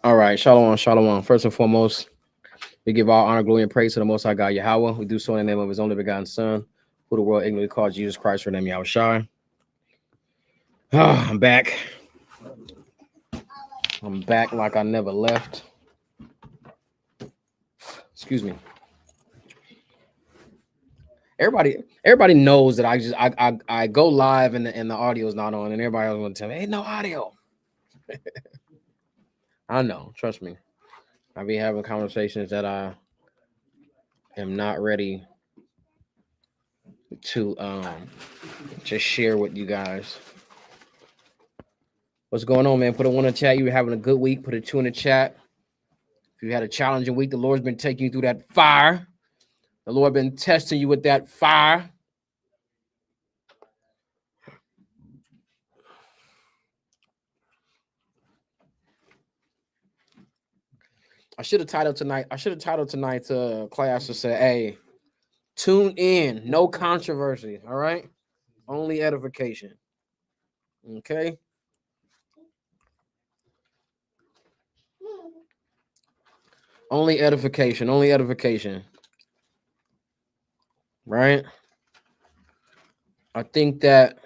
All right, shalom, shalom. First and foremost, we give all honor, glory, and praise to the Most High God Yahweh. We do so in the name of His only begotten Son, who the world ignorantly calls Jesus Christ, for name Yahweh Shai. I'm back. I'm back like I never left. Excuse me. Everybody knows that I go live and the audio is not on, and everybody else want to tell me, "Hey, no audio." I know, trust me. I be having conversations that I am not ready to just share with you guys. What's going on, man? Put a 1 in the chat. You were having a good week. Put a 2 in the chat. If you had a challenging week, the Lord's been taking you through that fire. The Lord been testing you with that fire. I should have titled tonight's class to say, "Hey, tune in, no controversy. All right, only edification." Okay. Only edification. Only edification. Right. I think that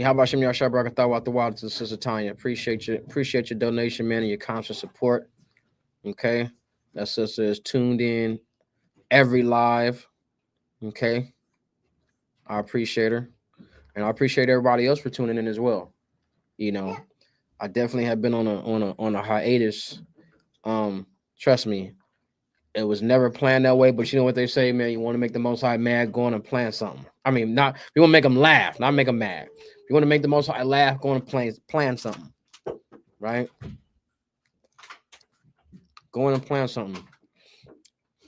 how about Shem Yashar Barakatha out the water to Sister Tanya? Appreciate your donation, man, and your constant support. Okay. That sister is tuned in every live. Okay. I appreciate her. And I appreciate everybody else for tuning in as well. You know, I definitely have been on a hiatus. Trust me, it was never planned that way. But you know what they say, man, you want to make the Most High mad, go on and plan something. I mean, not you want to make them laugh, not make them mad. You want to make the Most High laugh, go on and plan something. Right? Go on and plan something.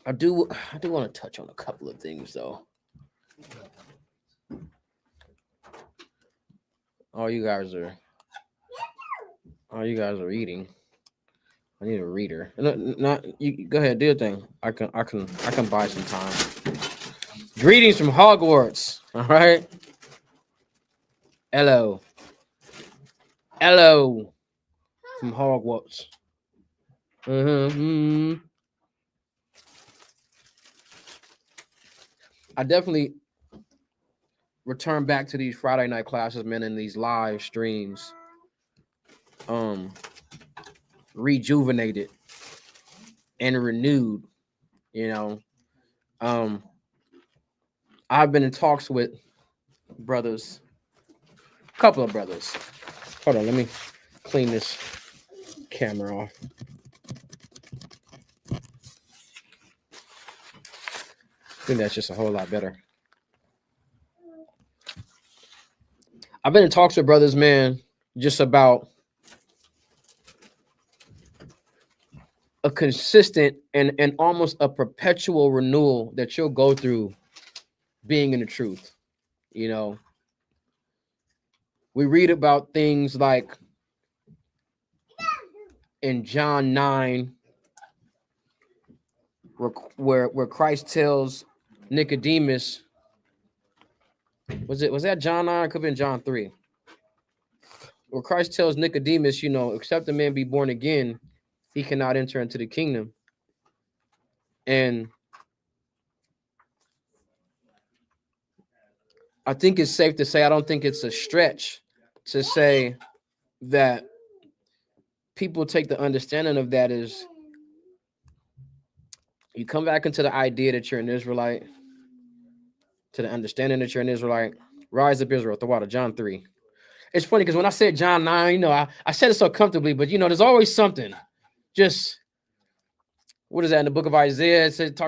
I do want to touch on a couple of things though. All you guys are eating. I need a reader. Not you. Go ahead, do your thing. I can buy some time. Greetings from Hogwarts. All right. Hello from Hogwarts. I definitely return back to these Friday night classes, man, and these live streams. Rejuvenated and renewed. You know, I've been in talks with brothers, a couple of brothers. Hold on, let me clean this camera off. I think that's just a whole lot better. I've been in talks with brothers, man, just about a consistent and almost a perpetual renewal that you'll go through being in the truth. You know, we read about things like in John 9, where Christ tells Nicodemus, was that John 9? It could have been John 3. Where Christ tells Nicodemus, you know, except a man be born again, he cannot enter into the kingdom. And I think it's safe to say, I don't think it's a stretch to say that people take the understanding of that as you come back into the idea that you're an Israelite, to the understanding that you're an Israelite. Rise up, Israel, the water, John 3. It's funny because when I said John 9, you know, I said it so comfortably, but you know, there's always something. Just what is that in the book of Isaiah? It said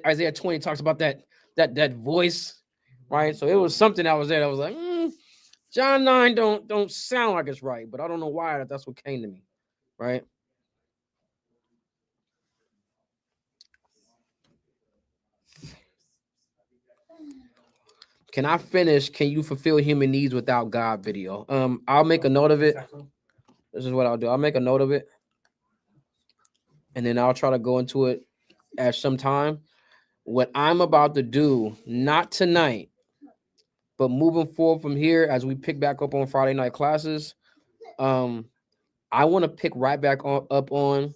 Isaiah 20 talks about that voice, right? So it was something that was there. I was like, John 9 don't sound like it's right, but I don't know why that's what came to me, right? Can I finish? Can you fulfill human needs without God video? I'll make a note of it. This is what I'll do. I'll make a note of it. and then I'll try to go into it at some time. What I'm about to do, not tonight, but moving forward from here as we pick back up on Friday night classes, I want to pick right back up on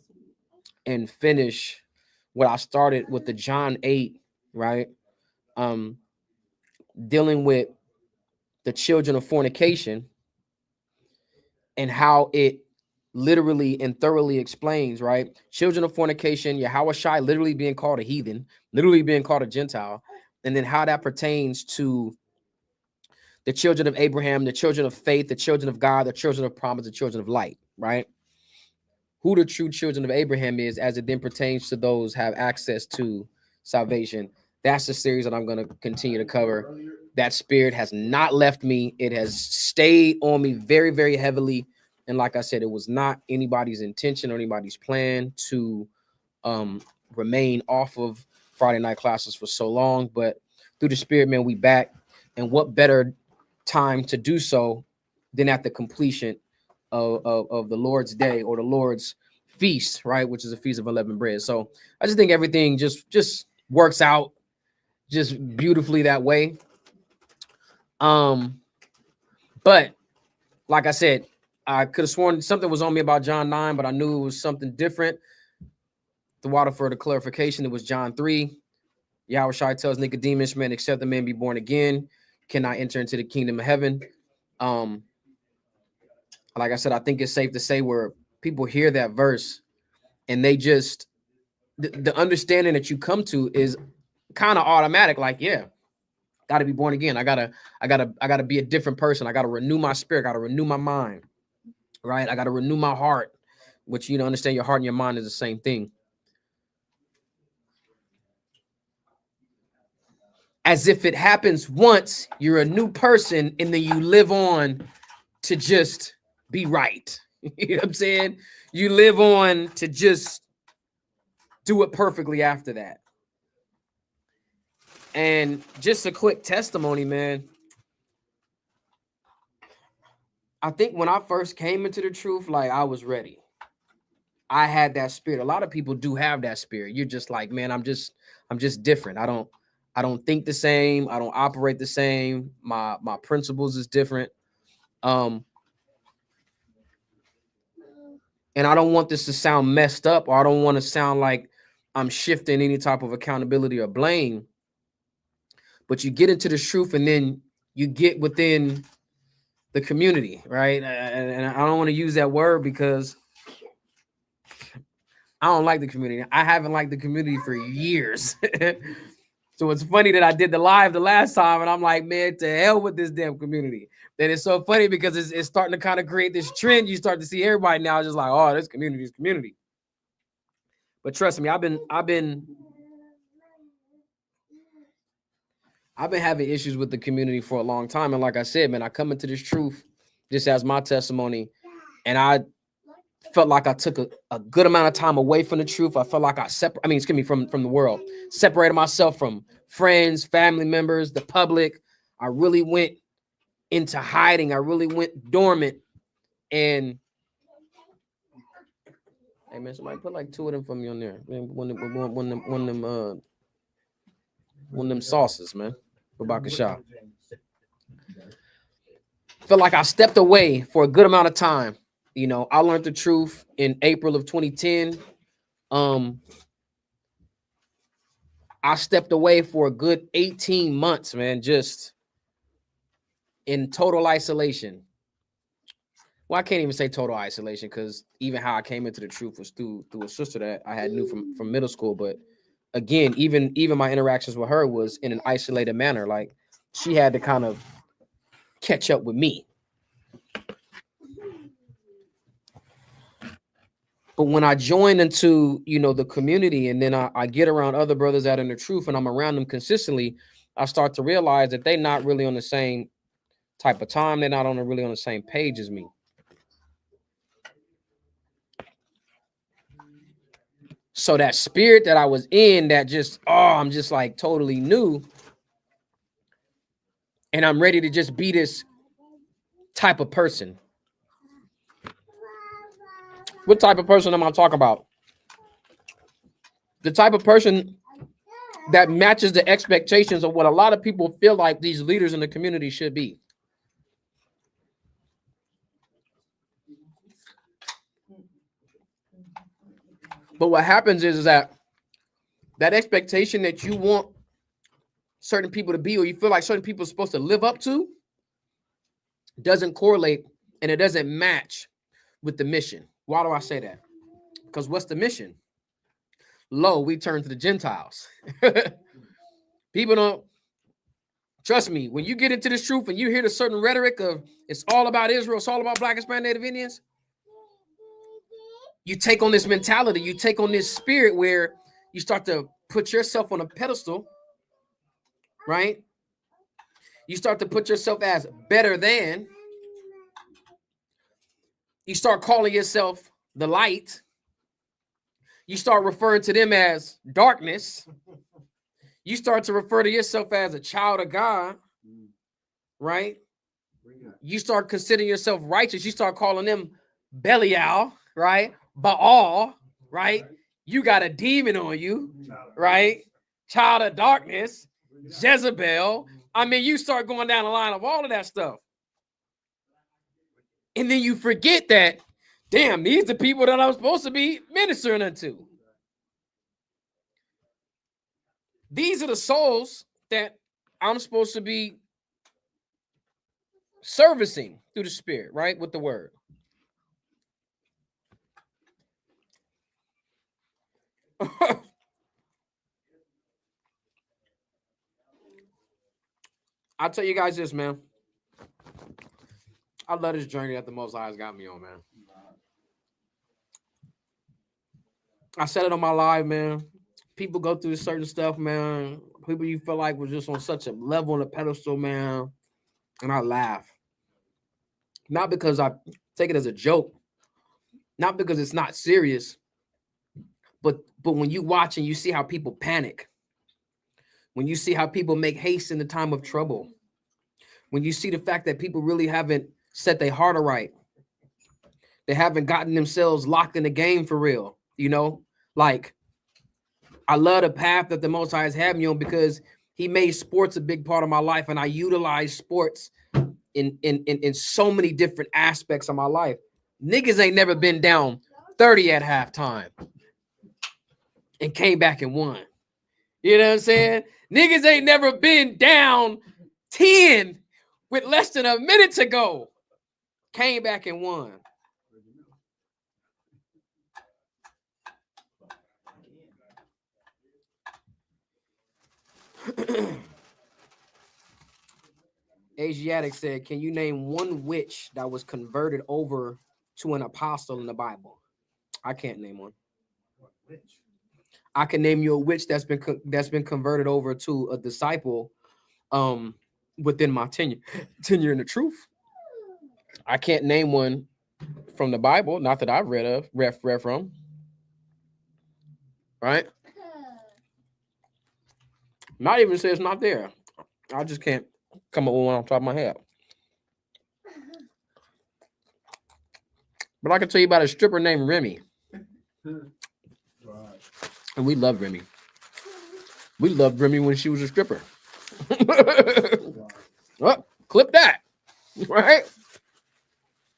and finish what I started with the John 8, right? Dealing with the children of fornication and how it literally and thoroughly explains, right? Children of fornication, Yahushua literally being called a heathen, literally being called a Gentile, and then how that pertains to the children of Abraham, the children of faith, the children of God, the children of promise, the children of light, right? Who the true children of Abraham is as it then pertains to those have access to salvation. That's the series that I'm going to continue to cover. That spirit has not left me. It has stayed on me very, very heavily. And like I said, it was not anybody's intention or anybody's plan to remain off of Friday night classes for so long. But through the spirit, man, we back. And what better time to do so than at the completion of the Lord's day or the Lord's feast, right? Which is a feast of unleavened bread. So I just think everything just works out just beautifully that way. But like I said, I could have sworn something was on me about John 9, but I knew it was something different. The water for the clarification, it was John 3. Yahushua tells Nicodemus, man, except the man be born again, cannot enter into the kingdom of heaven. Like I said, I think it's safe to say where people hear that verse and they just, the understanding that you come to is kind of automatic. Like, yeah, got to be born again. I gotta be a different person. I got to renew my spirit. Got to renew my mind, right? I got to renew my heart, which, you know, understand your heart and your mind is the same thing. As if it happens once, you're a new person, and then you live on to just be right. You know what I'm saying? You live on to just do it perfectly after that. And just a quick testimony, man. I think when I first came into the truth, like, I was ready. I had that spirit. A lot of people do have that spirit. You're just like, man, I'm just different. I don't think the same. I don't operate the same. My principles is different. And I don't want this to sound messed up, or I don't want to sound like I'm shifting any type of accountability or blame. But you get into the truth, and then you get within the community, right? And I don't want to use that word because I don't like the community. I haven't liked the community for years. So it's funny that I did the live the last time, and I'm like, man, to hell with this damn community. Then it's so funny because it's starting to kind of create this trend. You start to see everybody now just like, oh, this community is community. But trust me, I've been having issues with the community for a long time. And like I said, man, I come into this truth just as my testimony, and I felt like I took a good amount of time away from the truth. I felt like I from the world, separated myself from friends, family members, the public. I really went into hiding. I really went dormant. And hey, man, somebody put like 2 of them for me on there. Man, one of them sauces, man. For CASHAPP. Felt like I stepped away for a good amount of time. You know, I learned the truth in April of 2010. I stepped away for a good 18 months, man, just in total isolation. Well, I can't even say total isolation, because even how I came into the truth was through a sister that I had knew from middle school. But again, even my interactions with her was in an isolated manner. Like, she had to kind of catch up with me. But when I join into, you know, the community, and then I get around other brothers that are in the truth, and I'm around them consistently, I start to realize that they're not really on the same type of time. They're not really on the same page as me. So that spirit that I was in, that just, I'm just like totally new, and I'm ready to just be this type of person. What type of person am I talking about? The type of person that matches the expectations of what a lot of people feel like these leaders in the community should be. But what happens is that expectation that you want certain people to be, or you feel like certain people are supposed to live up to, doesn't correlate and it doesn't match with the mission. Why do I say that? Because what's the mission? Lo, we turn to the Gentiles. People don't trust me. When you get into this truth and you hear the certain rhetoric of it's all about Israel, it's all about Black, Hispanic, Native Indians, you take on this mentality, you take on this spirit where you start to put yourself on a pedestal, right? You start to put yourself as better than. You start calling yourself the light. You start referring to them as darkness. You start to refer to yourself as a child of God, right? You start considering yourself righteous. You start calling them Belial, right? Baal, right? You got a demon on you, right? Child of darkness, Jezebel. I mean, you start going down the line of all of that stuff. And then you forget that, damn, these are the people that I'm supposed to be ministering unto. These are the souls that I'm supposed to be servicing through the Spirit, right? With the word. I'll tell you guys this, man. I love this journey that the Most High has got me on, man. I said it on my live, man. People go through certain stuff, man. People you feel like was just on such a level on a pedestal, man. And I laugh. Not because I take it as a joke. Not because it's not serious. But when you watch and you see how people panic. When you see how people make haste in the time of trouble. When you see the fact that people really haven't set their heart aright. They haven't gotten themselves locked in the game for real. You know, like I love the path that the Most High has had me on because he made sports a big part of my life. And I utilize sports in so many different aspects of my life. Niggas ain't never been down 30 at halftime and came back and won. You know what I'm saying? Niggas ain't never been down 10 with less than a minute to go. Came back and won. Asiatic said, can you name one witch that was converted over to an apostle in the Bible? I can't name one. What witch? I can name you a witch that's been converted over to a disciple within my tenure in the truth. I can't name one from the Bible, not that I've read from. Right? Not even say it's not there. I just can't come up with one off the top of my head. But I can tell you about a stripper named Remy. And we loved Remy. We loved Remy when she was a stripper. Well, clip that. Right?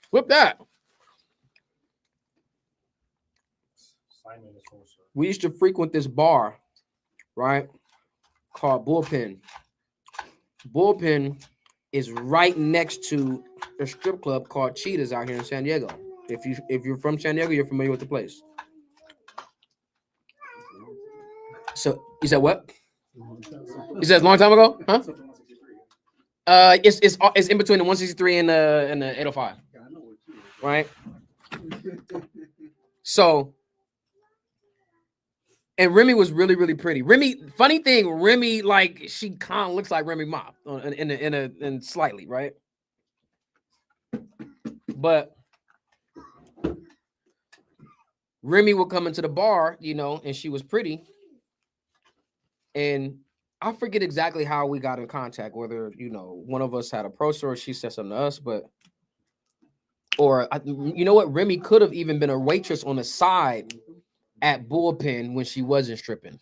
Clip that. We used to frequent this bar, right? Called Bullpen. Bullpen is right next to a strip club called Cheetahs out here in San Diego. If you're from San Diego, you're familiar with the place. So you said what? You said a long time ago, huh? It's in between the 163 and the 805, right? So, and Remy was really, really pretty. Remy, funny thing, Remy, like she kind of looks like Remy Ma in slightly, right? But Remy would come into the bar, you know, and she was pretty. And I forget exactly how we got in contact, whether, you know, one of us had approached her or she said something to us, you know what? Remy could have even been a waitress on the side at bullpen when she wasn't stripping.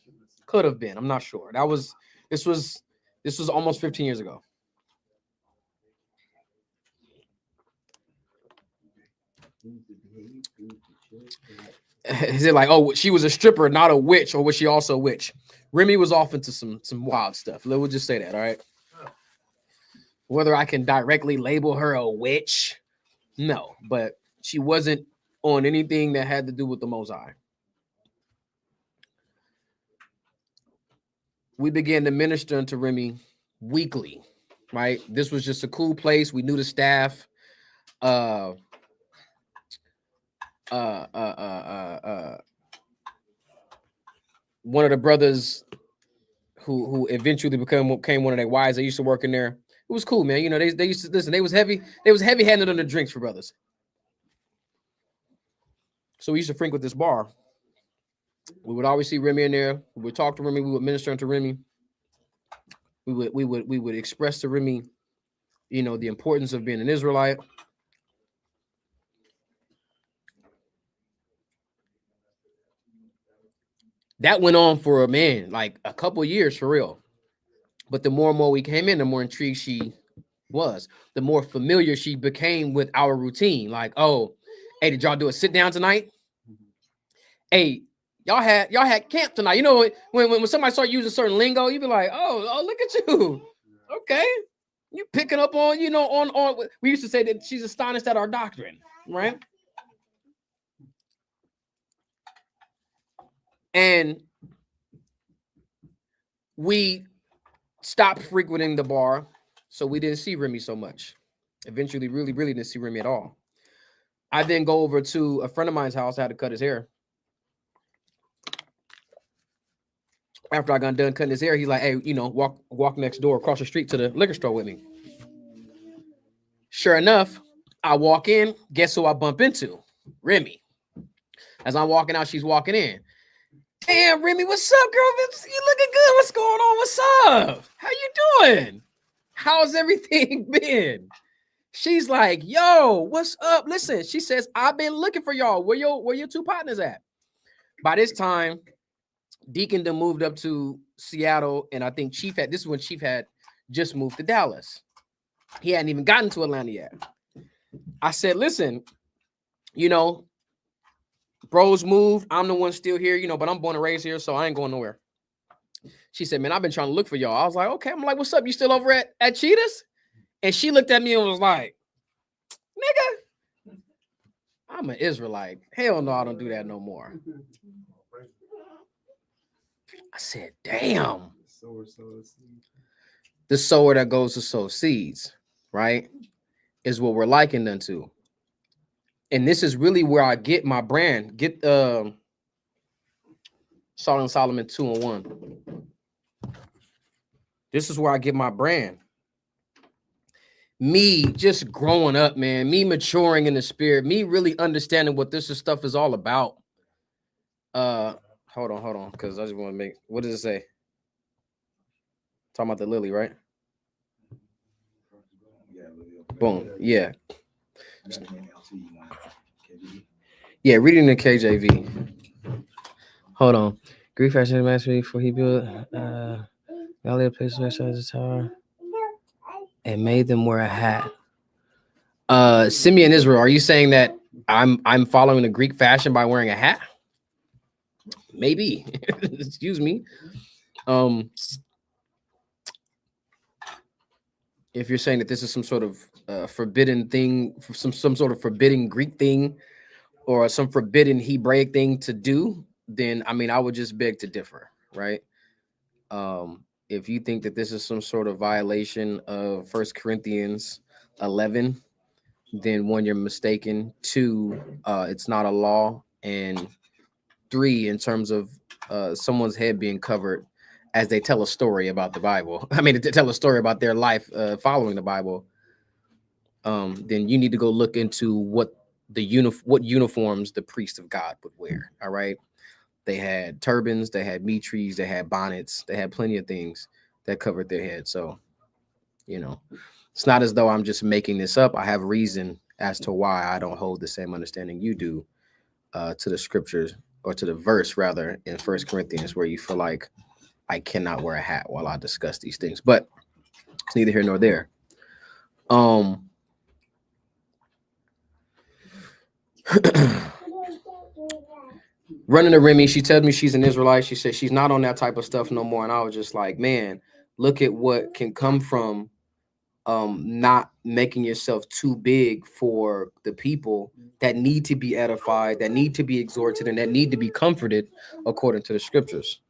Could have been. I'm not sure. This was almost 15 years ago. Is it like, oh, she was a stripper, not a witch, or was she also a witch? Remy was off into some wild stuff. We'll just say that, all right? Whether I can directly label her a witch, no, but she wasn't on anything that had to do with the Most High. We began to minister unto Remy weekly, right? This was just a cool place. We knew the staff. One of the brothers who eventually became one of their wives, they used to work in there. It was cool, man. You know, they used to listen. They was heavy-handed on the drinks for brothers. So we used to frequent this bar. We would always see Remy in there. We would talk to Remy. We would minister unto Remy. We would express to Remy, you know, the importance of being an Israelite. That went on for like a couple years for real. But the more and more we came in, the more intrigued she was, the more familiar she became with our routine. Like, oh, hey, did y'all do a sit down tonight? Hey, y'all had camp tonight. You know, when somebody start using certain lingo, you be like, oh, look at you. Okay. You picking up on, you know, on we used to say that she's astonished at our doctrine, right? And we stopped frequenting the bar, so we didn't see Remy so much. Eventually, really didn't see Remy at all. I then go over to a friend of mine's house. I had to cut his hair. After I got done cutting his hair, he's like, hey, you know, walk next door, across the street to the liquor store with me. Sure enough, I walk in. Guess who I bump into? Remy. As I'm walking out, she's walking in. Damn, Remy, what's up, girl? You looking good. What's going on? What's up? How you doing? How's everything been? She's like, yo, what's up? Listen, she says, I've been looking for y'all. Where your two partners at? By this time, Deacon done moved up to Seattle, and I think this is when Chief had just moved to Dallas. He hadn't even gotten to Atlanta yet. I said, listen, you know, bros moved. I'm the one still here, you know, but I'm born and raised here, so I ain't going nowhere. She said, man, I've been trying to look for y'all. I was like, okay. I'm like, what's up? You still over at Cheetah's? And she looked at me and was like, nigga, I'm an Israelite. Hell no, I don't do that no more. I said, damn. The sower that goes to sow seeds, right, is what we're likened unto. And this is really where I get my brand. Get Salt and Solomon 2-1. This is where I get my brand. Me just growing up, man. Me maturing in the spirit. Me really understanding what this stuff is all about. Hold on, because I just want to make. What does it say? Talking about the lily, right? Boom. Yeah. Yeah, reading the KJV. Hold on. Greek fashion master for he built Valley of place outside the tower and made them wear a hat. Simeon Israel, are you saying that I'm following the Greek fashion by wearing a hat? Maybe. Excuse me. If you're saying that this is some sort of forbidden thing, some sort of forbidden Greek thing, or some forbidden Hebraic thing to do, then I mean I would just beg to differ, right? If you think that this is some sort of violation of 1 Corinthians 11, then one, you're mistaken. Two, it's not a law. And three, in terms of someone's head being covered as they tell a story about the Bible. I mean, to tell a story about their life following the Bible. Then you need to go look into what uniforms the priest of God would wear. All right. They had turbans, they had mitres, they had bonnets, they had plenty of things that covered their head. So, you know, it's not as though I'm just making this up. I have reason as to why I don't hold the same understanding you do to the scriptures or to the verse rather in 1 Corinthians where you feel like I cannot wear a hat while I discuss these things, but it's neither here nor there. Running to Remy, she tells me she's an Israelite. She said she's not on that type of stuff no more. And I was just like, man, look at what can come from not making yourself too big for the people that need to be edified, that need to be exhorted, and that need to be comforted according to the scriptures.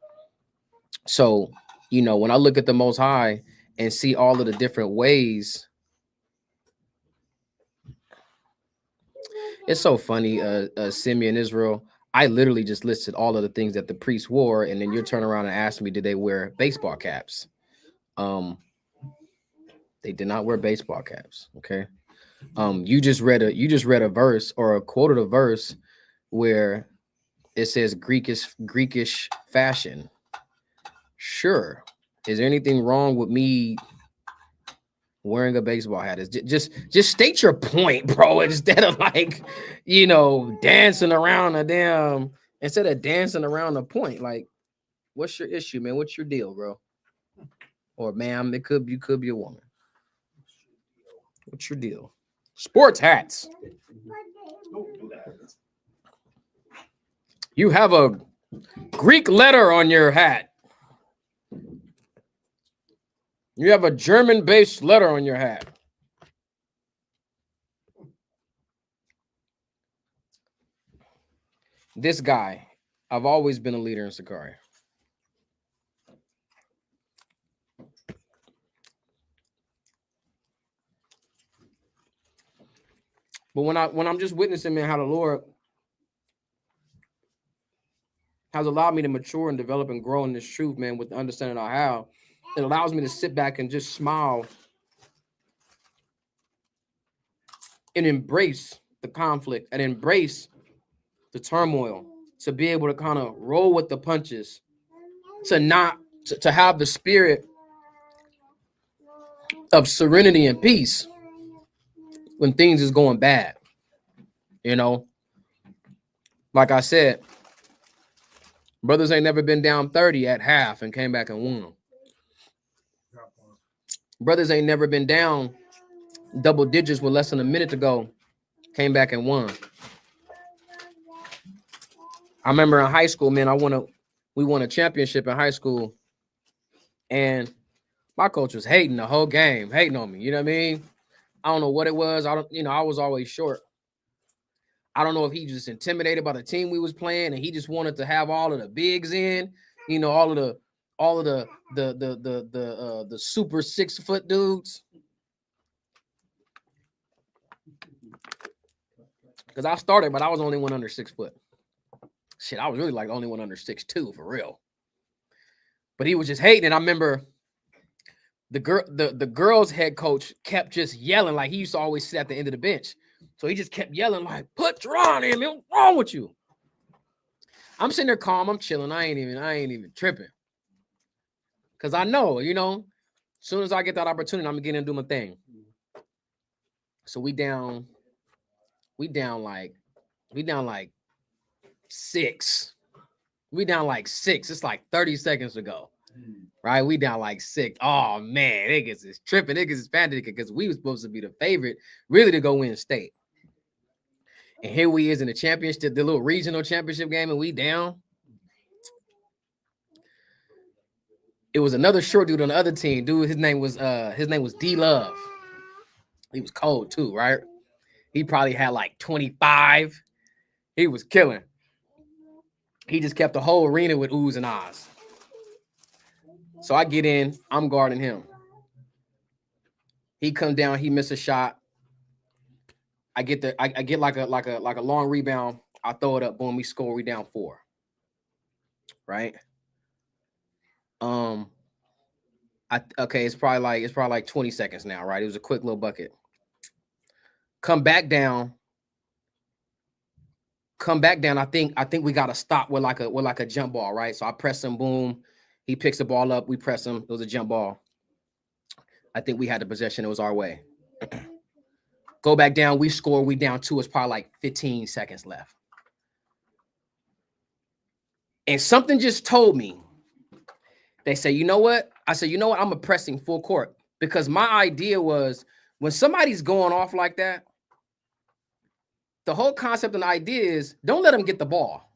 So, you know, when I look at the Most High and see all of the different ways, it's so funny, Simeon Israel. I literally just listed all of the things that the priests wore, and then you're turning around and asking me, did they wear baseball caps? They did not wear baseball caps. Okay. You just read a verse or quoted a verse where it says Greekish fashion. Sure. Is there anything wrong with me wearing a baseball hat? Is just state your point, bro, instead of like, you know, dancing around instead of dancing around the point. Like, what's your issue, man? What's your deal, bro? Or ma'am, you could be a woman. What's your deal? Sports hats. You have a Greek letter on your hat. You have a German-based letter on your hat. This guy, I've always been a leader in Sicaria. But when I'm just witnessing, man, how the Lord has allowed me to mature and develop and grow in this truth, man, with the understanding of how it allows me to sit back and just smile and embrace the conflict and embrace the turmoil, to be able to kind of roll with the punches, to have the spirit of serenity and peace when things is going bad. You know, like I said, brothers ain't never been down 30 at half and came back and won. Brothers ain't never been down double digits with less than a minute to go, came back and won. I remember in high school, man, we won a championship in high school, and my coach was hating the whole game, hating on me. You know what I mean? I don't know what it was. I was always short. I don't know if he just intimidated by the team we was playing, and he just wanted to have all of the bigs in, you know, all of the super 6 foot dudes. Because I started, but I was the only one under 6 foot. Shit, I was really like the only one under 6'2" for real. But he was just hating. And I remember the girls' head coach kept just yelling, like he used to always sit at the end of the bench. So he just kept yelling, like, put Teron in, man. What's wrong with you? I'm sitting there calm, I'm chilling. I ain't even tripping. Cause I know, you know, as soon as I get that opportunity, I'm gonna get in and do my thing. So we down like 6. We down like 6. It's like 30 seconds to go. Right? We down like 6. Oh man, niggas is tripping. Niggas is panicking because we was supposed to be the favorite, really, to go win state. And here we is in the championship, the little regional championship game, and we down. It was another short dude on the other team. Dude, his name was D Love. He was cold too, right? He probably had like 25. He was killing. He just kept the whole arena with oohs and ahs. So I get in, I'm guarding him. He comes down, he missed a shot. I get like a long rebound. I throw it up, boom, we score, we down 4. Right? It's probably like 20 seconds now, right? It was a quick little bucket. Come back down. I think we got to stop with like a jump ball, right? So I press him, boom. He picks the ball up, we press him. It was a jump ball. I think we had the possession. It was our way. Go back down, we score, we down 2. It's probably like 15 seconds left. And something just told me. They say, you know what? I said, you know what? I'm pressing full court, because my idea was, when somebody's going off like that, the whole concept and idea is, don't let him get the ball.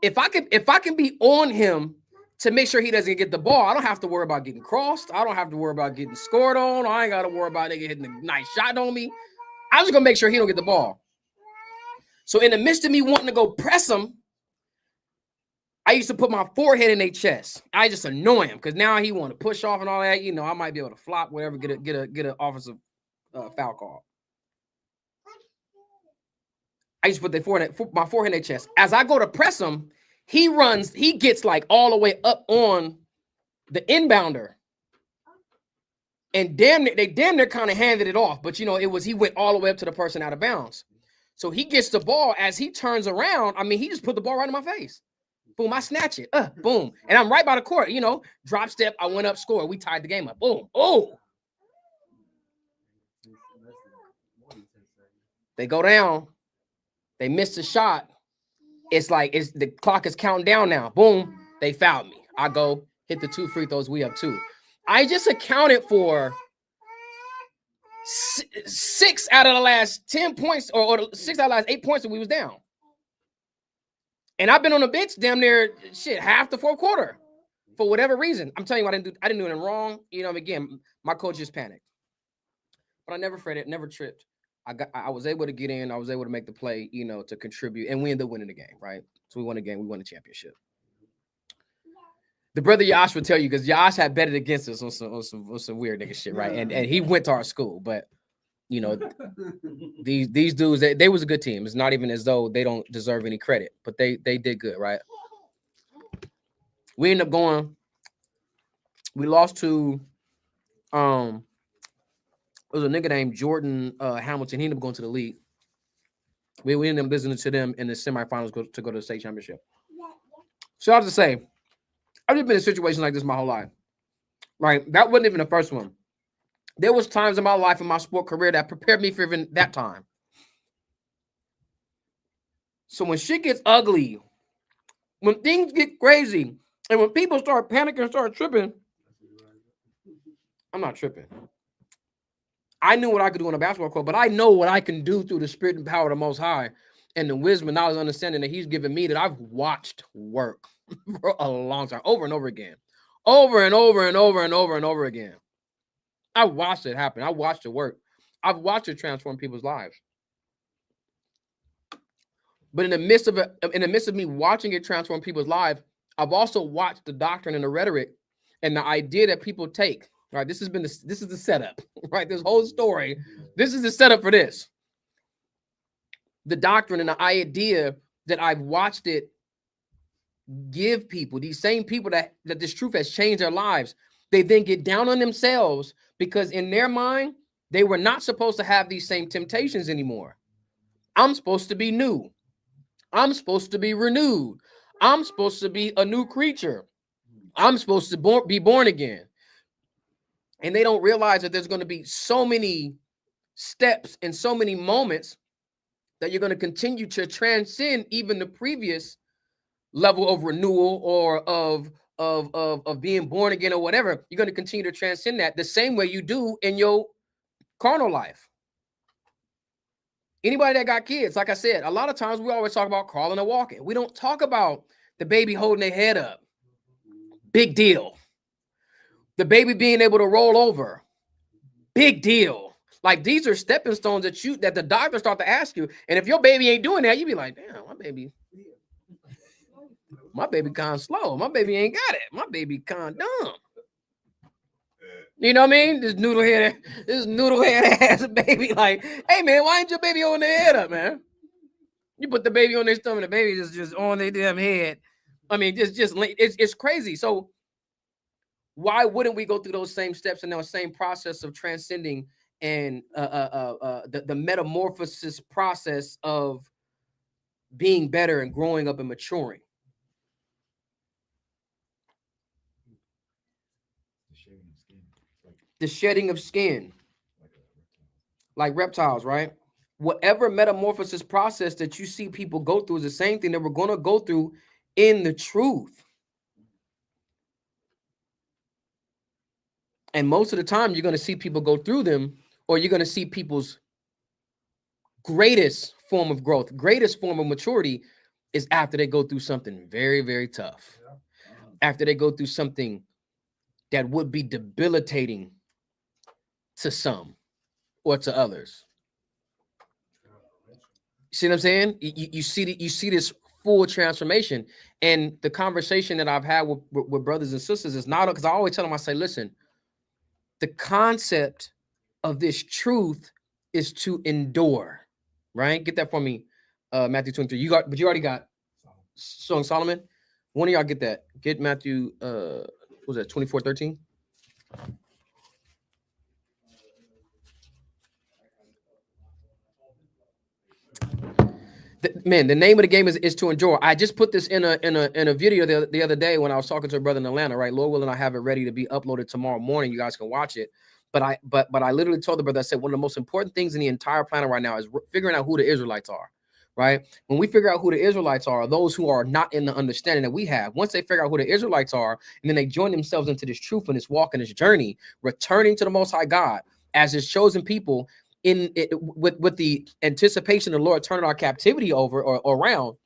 If I can be on him to make sure he doesn't get the ball, I don't have to worry about getting crossed. I don't have to worry about getting scored on. I ain't got to worry about nigga hitting a nice shot on me. I'm just gonna make sure he don't get the ball. So in the midst of me wanting to go press him, I used to put my forehead in their chest. I just annoy him, because now he want to push off and all that. You know, I might be able to flop, whatever, get an offensive foul call. I used to put my forehead in their chest. As I go to press him, he gets like all the way up on the inbounder. And they damn near kind of handed it off. But, you know, he went all the way up to the person out of bounds. So he gets the ball. As he turns around, I mean, he just put the ball right in my face. Boom, I snatch it. Boom. And I'm right by the court, you know, drop step. I went up, score. We tied the game up. Boom. Oh. They go down. They missed a shot. It's like the clock is counting down now. Boom. They fouled me. I go hit the 2 free throws. We up 2. I just accounted for 6 out of the last 10 points, or 6 out of the last 8 points that we was down. And I've been on the bench damn near half the fourth quarter for whatever reason. I'm telling you, I didn't do anything wrong. You know, again, my coach just panicked. But I never fretted, never tripped. I was able to get in. I was able to make the play, you know, to contribute, and we ended up winning the game, right? So we won the game. We won the championship. The brother Yash would tell you, because Yash had betted against us on some weird nigga shit, right? And he went to our school, but you know, these dudes, they was a good team. It's not even as though they don't deserve any credit, but they did good, right? We ended up going. We lost to it was a nigga named Jordan Hamilton. He ended up going to the league. We ended up listening to them in the semifinals to go to the state championship. So I have to say, I've just been in a situation like this my whole life. Right? That wasn't even the first one. There was times in my life, in my sport career, that prepared me for even that time. So when shit gets ugly, when things get crazy, and when people start panicking and start tripping, I'm not tripping. I knew what I could do on a basketball court, but I know what I can do through the spirit and power of the Most High, and the wisdom and knowledge and understanding that He's given me, that I've watched work for a long time, over and over again. Over and over and over and over and over again. I watched it happen. I watched it work. I've watched it transform people's lives. But in the midst of me watching it transform people's lives, I've also watched the doctrine and the rhetoric and the idea that people take. Right, this is the setup. Right, this whole story. This is the setup for this. The doctrine and the idea that I've watched it give people, these same people that this truth has changed their lives, they then get down on themselves because in their mind, they were not supposed to have these same temptations anymore. I'm supposed to be new. I'm supposed to be renewed. I'm supposed to be a new creature. I'm supposed to be born again. And they don't realize that there's going to be so many steps and so many moments that you're going to continue to transcend even the previous level of renewal or of being born again or whatever. You're going to continue to transcend that the same way you do in your carnal life. Anybody that got kids, like I said, a lot of times we always talk about crawling and walking. We don't talk about the baby holding their head up. Big deal. The baby being able to roll over. Big deal. Like these are stepping stones that the doctors start to ask you. And if your baby ain't doing that, you be like, damn, my baby kind of slow. My baby ain't got it. My baby kind of dumb. You know what I mean? This noodle head ass baby. Like, hey man, why ain't your baby holding their head up, man? You put the baby on their stomach, the baby just on their damn head. I mean, it's crazy. So why wouldn't we go through those same steps and those same process of transcending and the metamorphosis process of being better and growing up and maturing? The shedding of skin, like reptiles, right? Whatever metamorphosis process that you see people go through is the same thing that we're going to go through in the truth. And most of the time, you're going to see people go through them, or you're going to see people's greatest form of growth, greatest form of maturity is after they go through something very, very tough. After they go through something that would be debilitating to some or to others. See what I'm saying? You see this full transformation. And the conversation that I've had with brothers and sisters is not, because I always tell them, I say, listen, the concept of this truth is to endure, right? Get that for me, Matthew 23. But you already got Song Solomon. One of y'all get that. Get Matthew, what was that, 24:13? Man, the name of the game is to endure. I just put this in a video the other day when I was talking to a brother in Atlanta, right? Lord willing, I have it ready to be uploaded tomorrow morning. You guys can watch it. But I literally told the brother, I said, one of the most important things in the entire planet right now is figuring out who the Israelites are, right? When we figure out who the Israelites are, those who are not in the understanding that we have, once they figure out who the Israelites are, and then they join themselves into this truth and this walk and this journey, returning to the Most High God as His chosen people, in it, with the anticipation of the Lord turning our captivity over or around.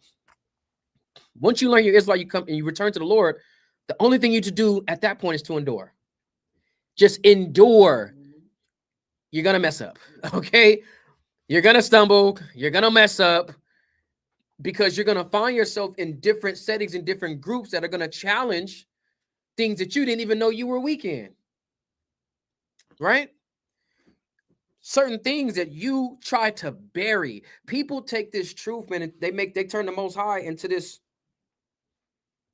Once you learn your Israelite, you come and you return to the Lord. The only thing you to do at that point is to endure. Just endure. You're gonna mess up, okay? You're gonna stumble. You're gonna mess up because you're gonna find yourself in different settings, in different groups that are gonna challenge things that you didn't even know you were weak in, right? Certain things that you try to bury. People take this truth, man, and they turn the Most High into this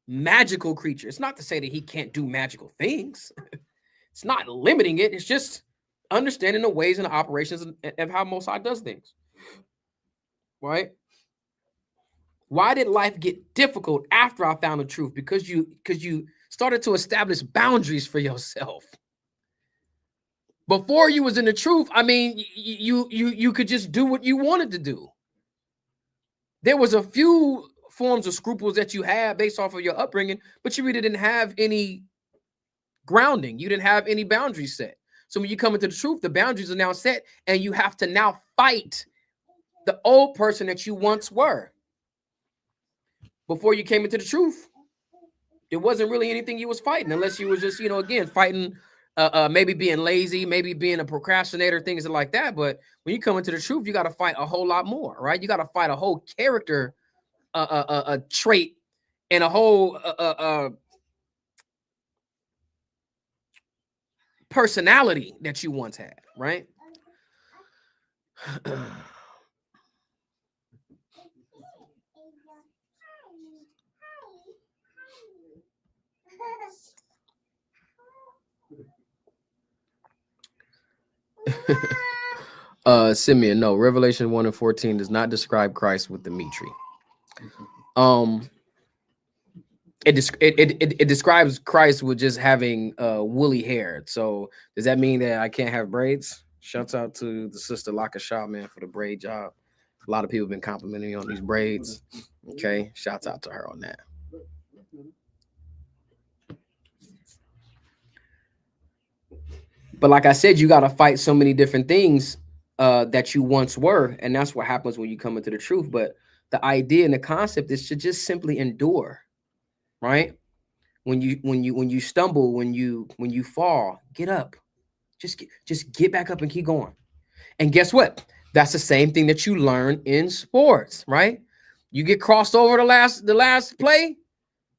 magical creature. It's not to say that He can't do magical things. It's not limiting it. It's just understanding the ways and the operations of how Most High does things. Right? Why did life get difficult after I found the truth? Because you started to establish boundaries for yourself. Before you was in the truth, I mean, you could just do what you wanted to do. There was a few forms of scruples that you had based off of your upbringing, but you really didn't have any grounding. You didn't have any boundaries set. So when you come into the truth, the boundaries are now set, and you have to now fight the old person that you once were. Before you came into the truth, there wasn't really anything you was fighting, unless you was just, again, fighting maybe being lazy, maybe being a procrastinator, things like that. But when you come into the truth, you got to fight a whole lot more, right? You got to fight a whole character trait and a whole personality that you once had, right? Simeon, no, Revelation 1:14 does not describe Christ with the meat tree. It describes Christ with just having woolly hair. So does that mean that I can't have braids? Shouts out to the sister CASHAPP, man, for the braid job. A lot of people have been complimenting me on these braids. Okay, shouts out to her on that. But like I said, you got to fight so many different things that you once were, and that's what happens when you come into the truth. But the idea and the concept is to just simply endure, right? When you stumble, when you fall, get up, just get back up and keep going. And guess what? That's the same thing that you learn in sports, right? You get crossed over the last play.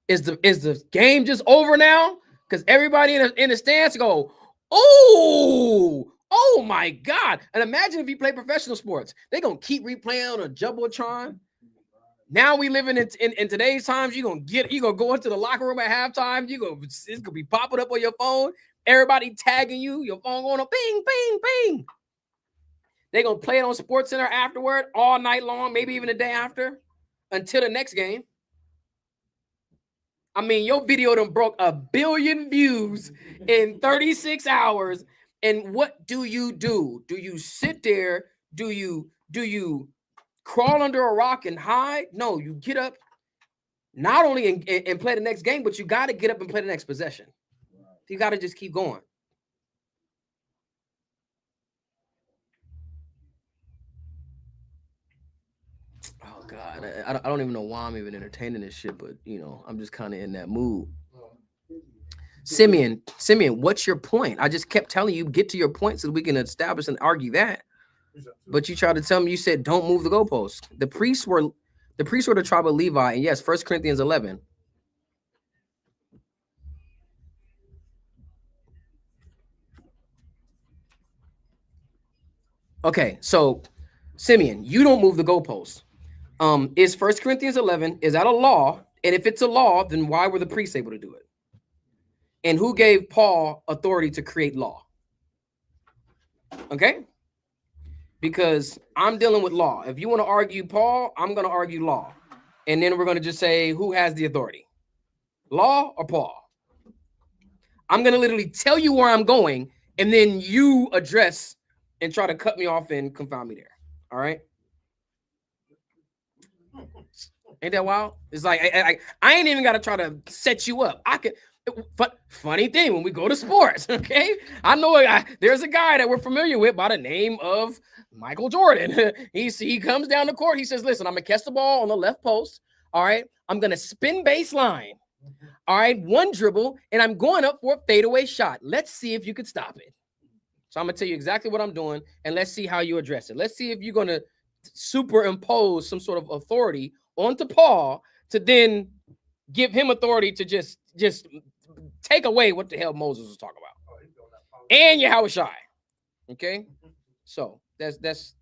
Is the game just over now? Because everybody in the stands go, oh my God. And imagine if you play professional sports, they're gonna keep replaying on a jumbotron. Now we living in today's times. You gonna go into the locker room at halftime. It's gonna be popping up on your phone. Everybody tagging you. Your phone going on, bing, bing, bing. They're gonna play it on Sports Center afterward, all night long, maybe even the day after, until the next game. I mean, your video done broke 1 billion views in 36 hours. And what do? Do you sit there? Do you crawl under a rock and hide? No, you get up Not only and play the next game, but you got to get up and play the next possession. You got to just keep going. Oh God, I don't even know why I'm even entertaining this shit, but you know, I'm just kind of in that mood. Simeon, what's your point? I just kept telling you, get to your point so we can establish and argue that. But you tried to tell me, you said don't move the goalposts. The priests were the tribe of Levi, and yes, 1 Corinthians 11. Okay, so Simeon, you don't move the goalposts. Is 1 Corinthians 11, is that a law? And if it's a law, then why were the priests able to do it? And who gave Paul authority to create law? Okay? Because I'm dealing with law. If you want to argue Paul, I'm going to argue law. And then we're going to just say, who has the authority? Law or Paul? I'm going to literally tell you where I'm going, and then you address and try to cut me off and confound me there. All right? Ain't that wild? It's like, I ain't even got to try to set you up. I could. But funny thing, when we go to sports, okay, I know there's a guy that we're familiar with by the name of Michael Jordan. He comes down the court. He says, listen, I'm going to catch the ball on the left post. All right. I'm going to spin baseline. All right. One dribble, and I'm going up for a fadeaway shot. Let's see if you could stop it. So I'm going to tell you exactly what I'm doing, and let's see how you address it. Let's see if you're going to superimpose some sort of authority onto Paul to then give him authority to just take away what the hell Moses was talking about. And Yahushua. Okay? So that's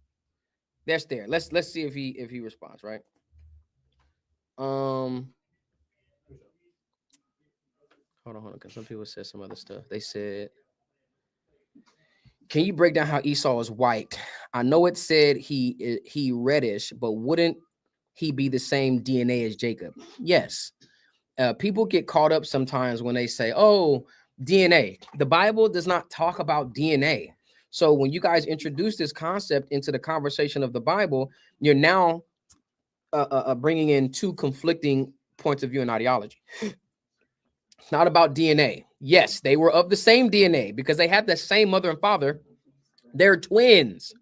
there. Let's see if he responds, right? Hold on, because some people said some other stuff. They said, can you break down how Esau is white? I know it said he reddish, but wouldn't he be the same DNA as Jacob? Yes. People get caught up sometimes when they say, oh, DNA. The Bible does not talk about DNA. So when you guys introduce this concept into the conversation of the Bible, you're now bringing in two conflicting points of view and ideology. It's not about DNA. Yes, they were of the same DNA because they had the same mother and father. They're twins.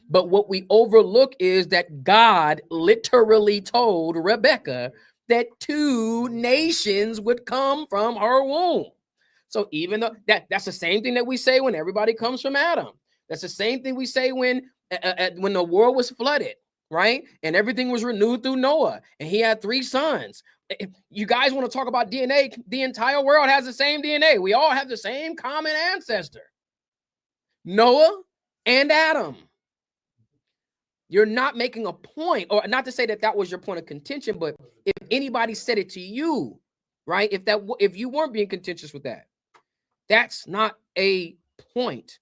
But what we overlook is that God literally told Rebekah that two nations would come from her womb. So even though that's the same thing that we say when everybody comes from Adam. That's the same thing we say when the world was flooded, right? And everything was renewed through Noah, and he had 3 sons. If you guys want to talk about DNA, the entire world has the same DNA. We all have the same common ancestor, Noah and Adam. You're not making a point, or not to say that was your point of contention, but if anybody said it to you, right? If you weren't being contentious with that, that's not a point.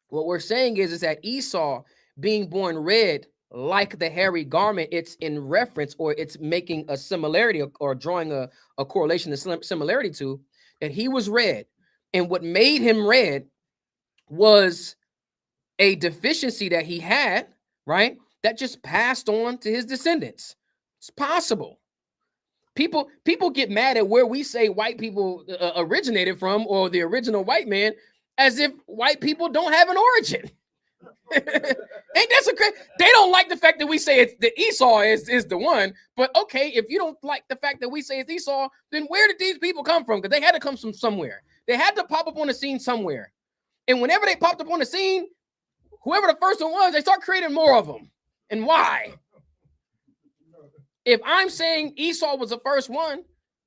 What we're saying is that Esau being born red, like the hairy garment, it's in reference, or it's making a similarity or drawing a correlation, a similarity to that he was red. And what made him red was a deficiency that he had, right? That just passed on to his descendants. It's possible. People get mad at where we say white people originated from, or the original white man, as if white people don't have an origin. Ain't that so crazy? They don't like the fact that we say it's the Esau is the one. But okay, if you don't like the fact that we say it's Esau, then where did these people come from? Because they had to come from somewhere. They had to pop up on the scene somewhere. And whenever they popped up on the scene, whoever the first one was, they start creating more of them. And why? If I'm saying Esau was the first one,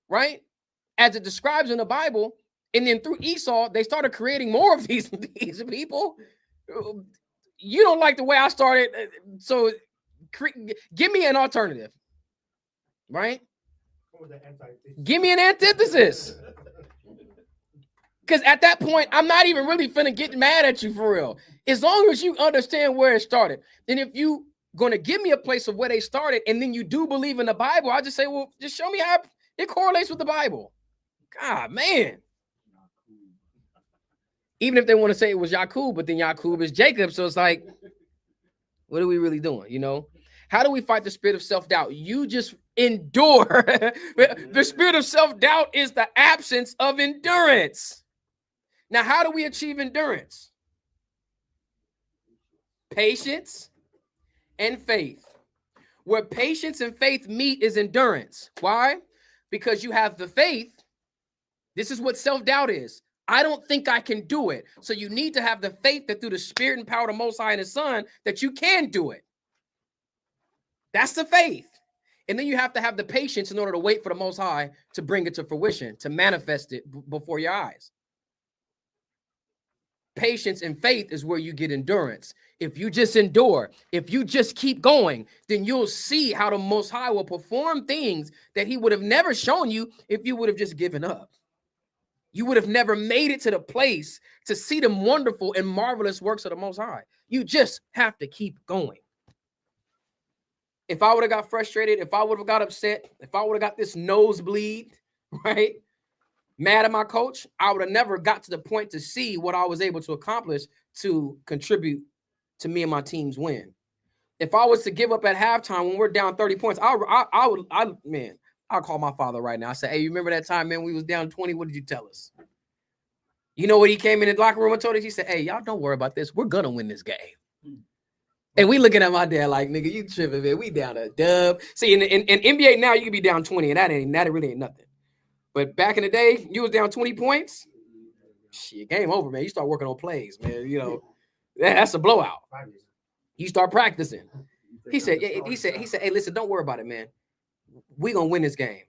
right, as it describes in the Bible, and then through Esau, they started creating more of these people. You don't like the way I started, so give me an alternative, right? Give me an antithesis. Because at that point, I'm not even really finna get mad at you for real. As long as you understand where it started. And if you going to give me a place of where they started, and then you do believe in the Bible, I just say, well, just show me how it correlates with the Bible. God, man. Even if they want to say it was Yaqub, but then Yaqub is Jacob. So it's like, what are we really doing? You know, how do we fight the spirit of self-doubt? You just endure. The spirit of self-doubt is the absence of endurance. Now, how do we achieve endurance? Patience and faith. Where patience and faith meet is endurance. Why? Because you have the faith. This is what self-doubt is. I don't think I can do it. So you need to have the faith that through the Spirit and power of the Most High and His Son, that you can do it. That's the faith. And then you have to have the patience in order to wait for the Most High to bring it to fruition, to manifest it before your eyes. Patience and faith is where you get endurance. If you just endure, if you just keep going, then you'll see how the Most High will perform things that He would have never shown you if you would have just given up. You would have never made it to the place to see the wonderful and marvelous works of the Most High. You just have to keep going. If I would have got frustrated, if I would have got upset, if I would have got this nosebleed, right, mad at my coach, I would have never got to the point to see what I was able to accomplish to contribute to me and my team's win. If I was to give up at halftime when we're down 30 points, I'll call my father right now. I say, hey, you remember that time, man, we was down 20? What did you tell us? You know what he came in the locker room and told us? He said, hey, y'all don't worry about this. We're going to win this game. And we looking at my dad like, nigga, you tripping, man. We down a dub. See, in NBA now, you can be down 20, and that really ain't nothing. But back in the day, you was down 20 points. Shit, game over, man. You start working on plays, man. You know, that's a blowout. You start practicing. He said, hey, listen, don't worry about it, man. We gonna win this game.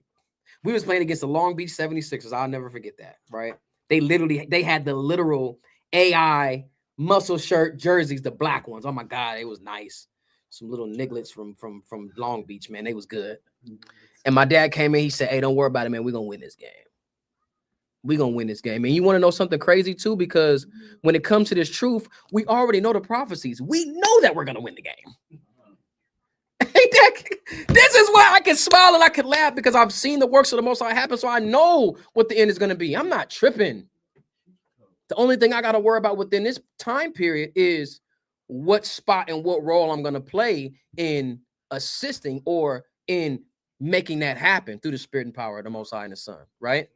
We was playing against the Long Beach 76ers. I'll never forget that, right? They had the literal AI muscle shirt jerseys, the black ones. Oh my God, it was nice. Some little nigglets from Long Beach, man. They was good. And my dad came in, he said, hey, don't worry about it, man. We're gonna win this game. We're gonna win this game. And you want to know something crazy too? Because when it comes to this truth, we already know the prophecies. We know that we're gonna win the game. This is why I can smile and I can laugh, because I've seen the works of the Most High happen, so I know what the end is going to be. I'm not tripping. The only thing I got to worry about within this time period is what spot and what role I'm going to play in assisting or in making that happen through the Spirit and power of the Most High and the Son, right?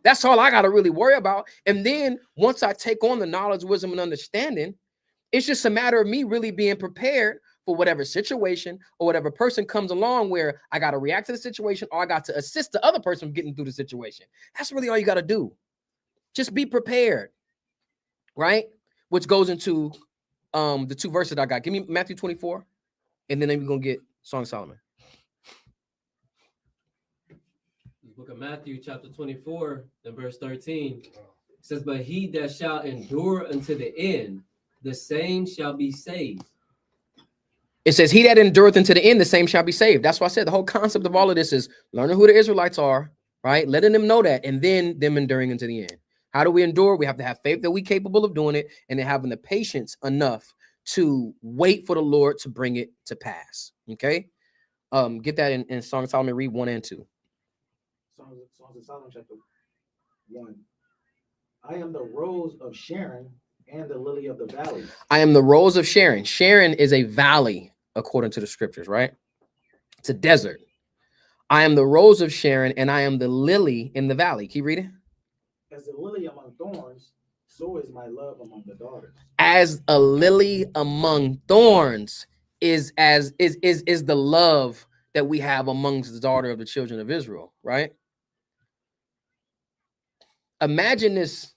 That's all I got to really worry about. And then once I take on the knowledge, wisdom, and understanding, it's just a matter of me really being prepared for whatever situation or whatever person comes along where I got to react to the situation or I got to assist the other person getting through the situation. That's really all you got to do. Just be prepared, right? Which goes into the two verses that I got. Give me Matthew 24, and then we're going to get Song of Solomon. The book of Matthew, chapter 24, and verse 13. It says, but he that shall endure unto the end, the same shall be saved. It says, he that endureth unto the end, the same shall be saved. That's why I said the whole concept of all of this is learning who the Israelites are, right? Letting them know that, and then them enduring unto the end. How do we endure? We have to have faith that we're capable of doing it, and then having the patience enough to wait for the Lord to bring it to pass. Okay? Get that in Song of Solomon, read 1 and 2. Songs of Solomon, chapter 1. I am the rose of Sharon and the lily of the valley. I am the rose of Sharon. Sharon is a valley, according to the scriptures, right? It's a desert. I am the rose of Sharon, and I am the lily in the valley. Keep reading. As the lily among thorns, so is my love among the daughters. As a lily among thorns is the love that we have amongst the daughter of the children of Israel, right? Imagine this.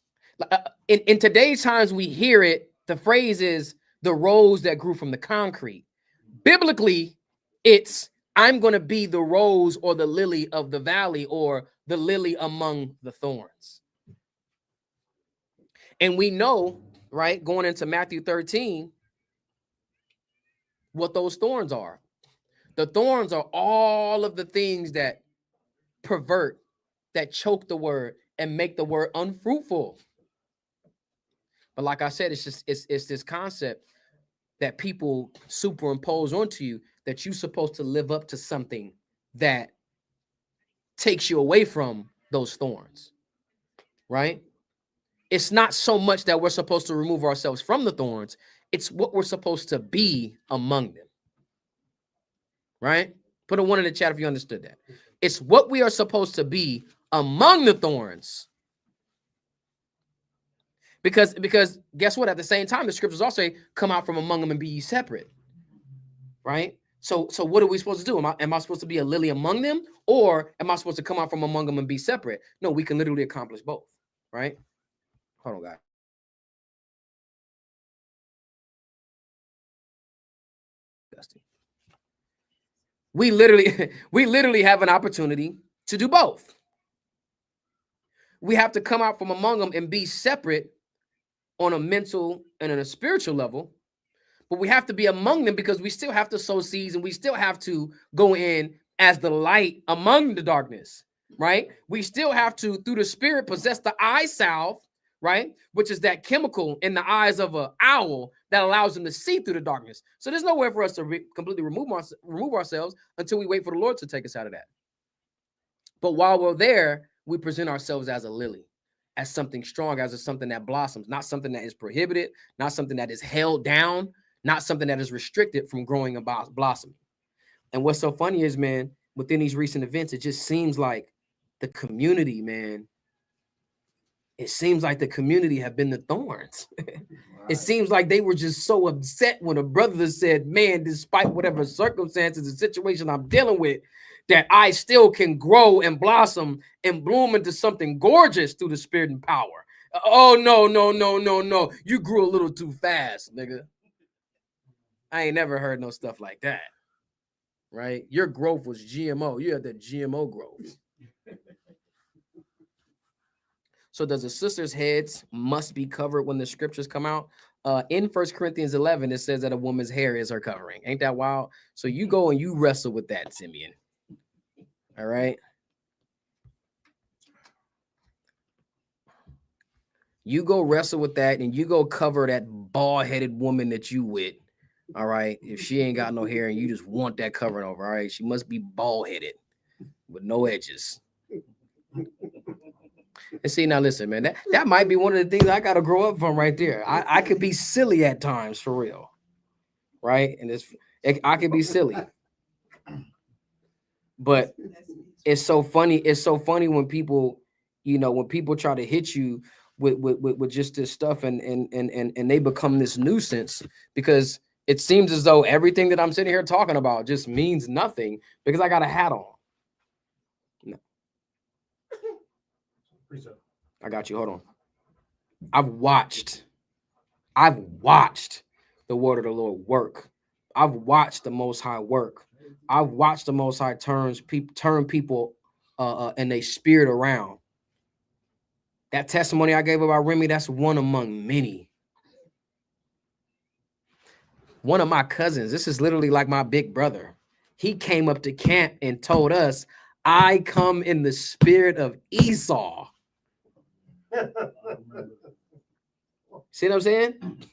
In today's times, we hear it. The phrase is the rose that grew from the concrete. Biblically, it's I'm going to be the rose or the lily of the valley or the lily among the thorns. And we know, right, going into Matthew 13, what those thorns are. The thorns are all of the things that pervert, that choke the word and make the word unfruitful. But like I said, it's this concept that people superimpose onto you, that you're supposed to live up to something that takes you away from those thorns, right? It's not so much that we're supposed to remove ourselves from the thorns. It's what we're supposed to be among them, right? Put a 1 in the chat if you understood that. It's what we are supposed to be among the thorns. Because guess what? At the same time, the scriptures also say, come out from among them and be ye separate. Right? So what are we supposed to do? Am I supposed to be a lily among them? Or am I supposed to come out from among them and be separate? No, we can literally accomplish both. Right? Hold on, guys. We literally have an opportunity to do both. We have to come out from among them and be separate on a mental and on a spiritual level, but we have to be among them because we still have to sow seeds and we still have to go in as the light among the darkness, right? We still have to, through the spirit, possess the eye salve, right? Which is that chemical in the eyes of an owl that allows them to see through the darkness. So there's nowhere for us to completely remove ourselves until we wait for the Lord to take us out of that. But while we're there, we present ourselves as a lily, as something strong, as something that blossoms, not something that is prohibited, not something that is held down, not something that is restricted from growing and blossoming. And what's so funny is, man, within these recent events, it just seems like the community, man, it seems like the community have been the thorns. It seems like they were just so upset when a brother said, man, despite whatever circumstances and situation I'm dealing with, that I still can grow and blossom and bloom into something gorgeous through the spirit and power. Oh, no. You grew a little too fast, nigga. I ain't never heard no stuff like that. Right? Your growth was GMO. You had that GMO growth. So does a sister's heads must be covered when the scriptures come out? In 1 Corinthians 11, it says that a woman's hair is her covering. Ain't that wild? So you go and you wrestle with that, Simeon. All right. You go wrestle with that and you go cover that bald-headed woman that you with. All right. If she ain't got no hair and you just want that covering over, all right, she must be bald-headed with no edges. And see, now listen, man, that might be one of the things I got to grow up from right there. I could be silly at times, for real. Right. And I could be silly. But it's so funny. It's so funny when people, when people try to hit you with just this stuff and they become this nuisance, because it seems as though everything that I'm sitting here talking about just means nothing because I got a hat on. No. I got you. Hold on. I've watched the word of the Lord work. I've watched the Most High work. I've watched the Most High turn people and they spirit around. That testimony I gave about Remy, that's one among many. One of my cousins, this is literally like my big brother. He came up to camp and told us, I come in the spirit of Esau. See what I'm saying?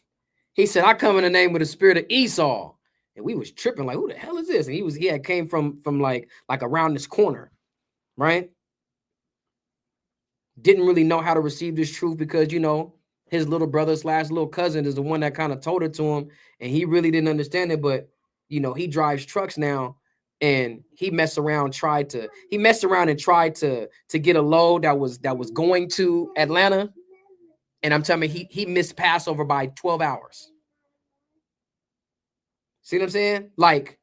He said, I come in the name of the spirit of Esau. And we was tripping, like, who the hell is this? And he came from like around this corner, right? Didn't really know how to receive this truth because, his little brother / little cousin is the one that kind of told it to him. And he really didn't understand it. But, he drives trucks now and he messed around and tried to get a load that was going to Atlanta. And I'm telling you, he missed Passover by 12 hours. See what I'm saying? Like,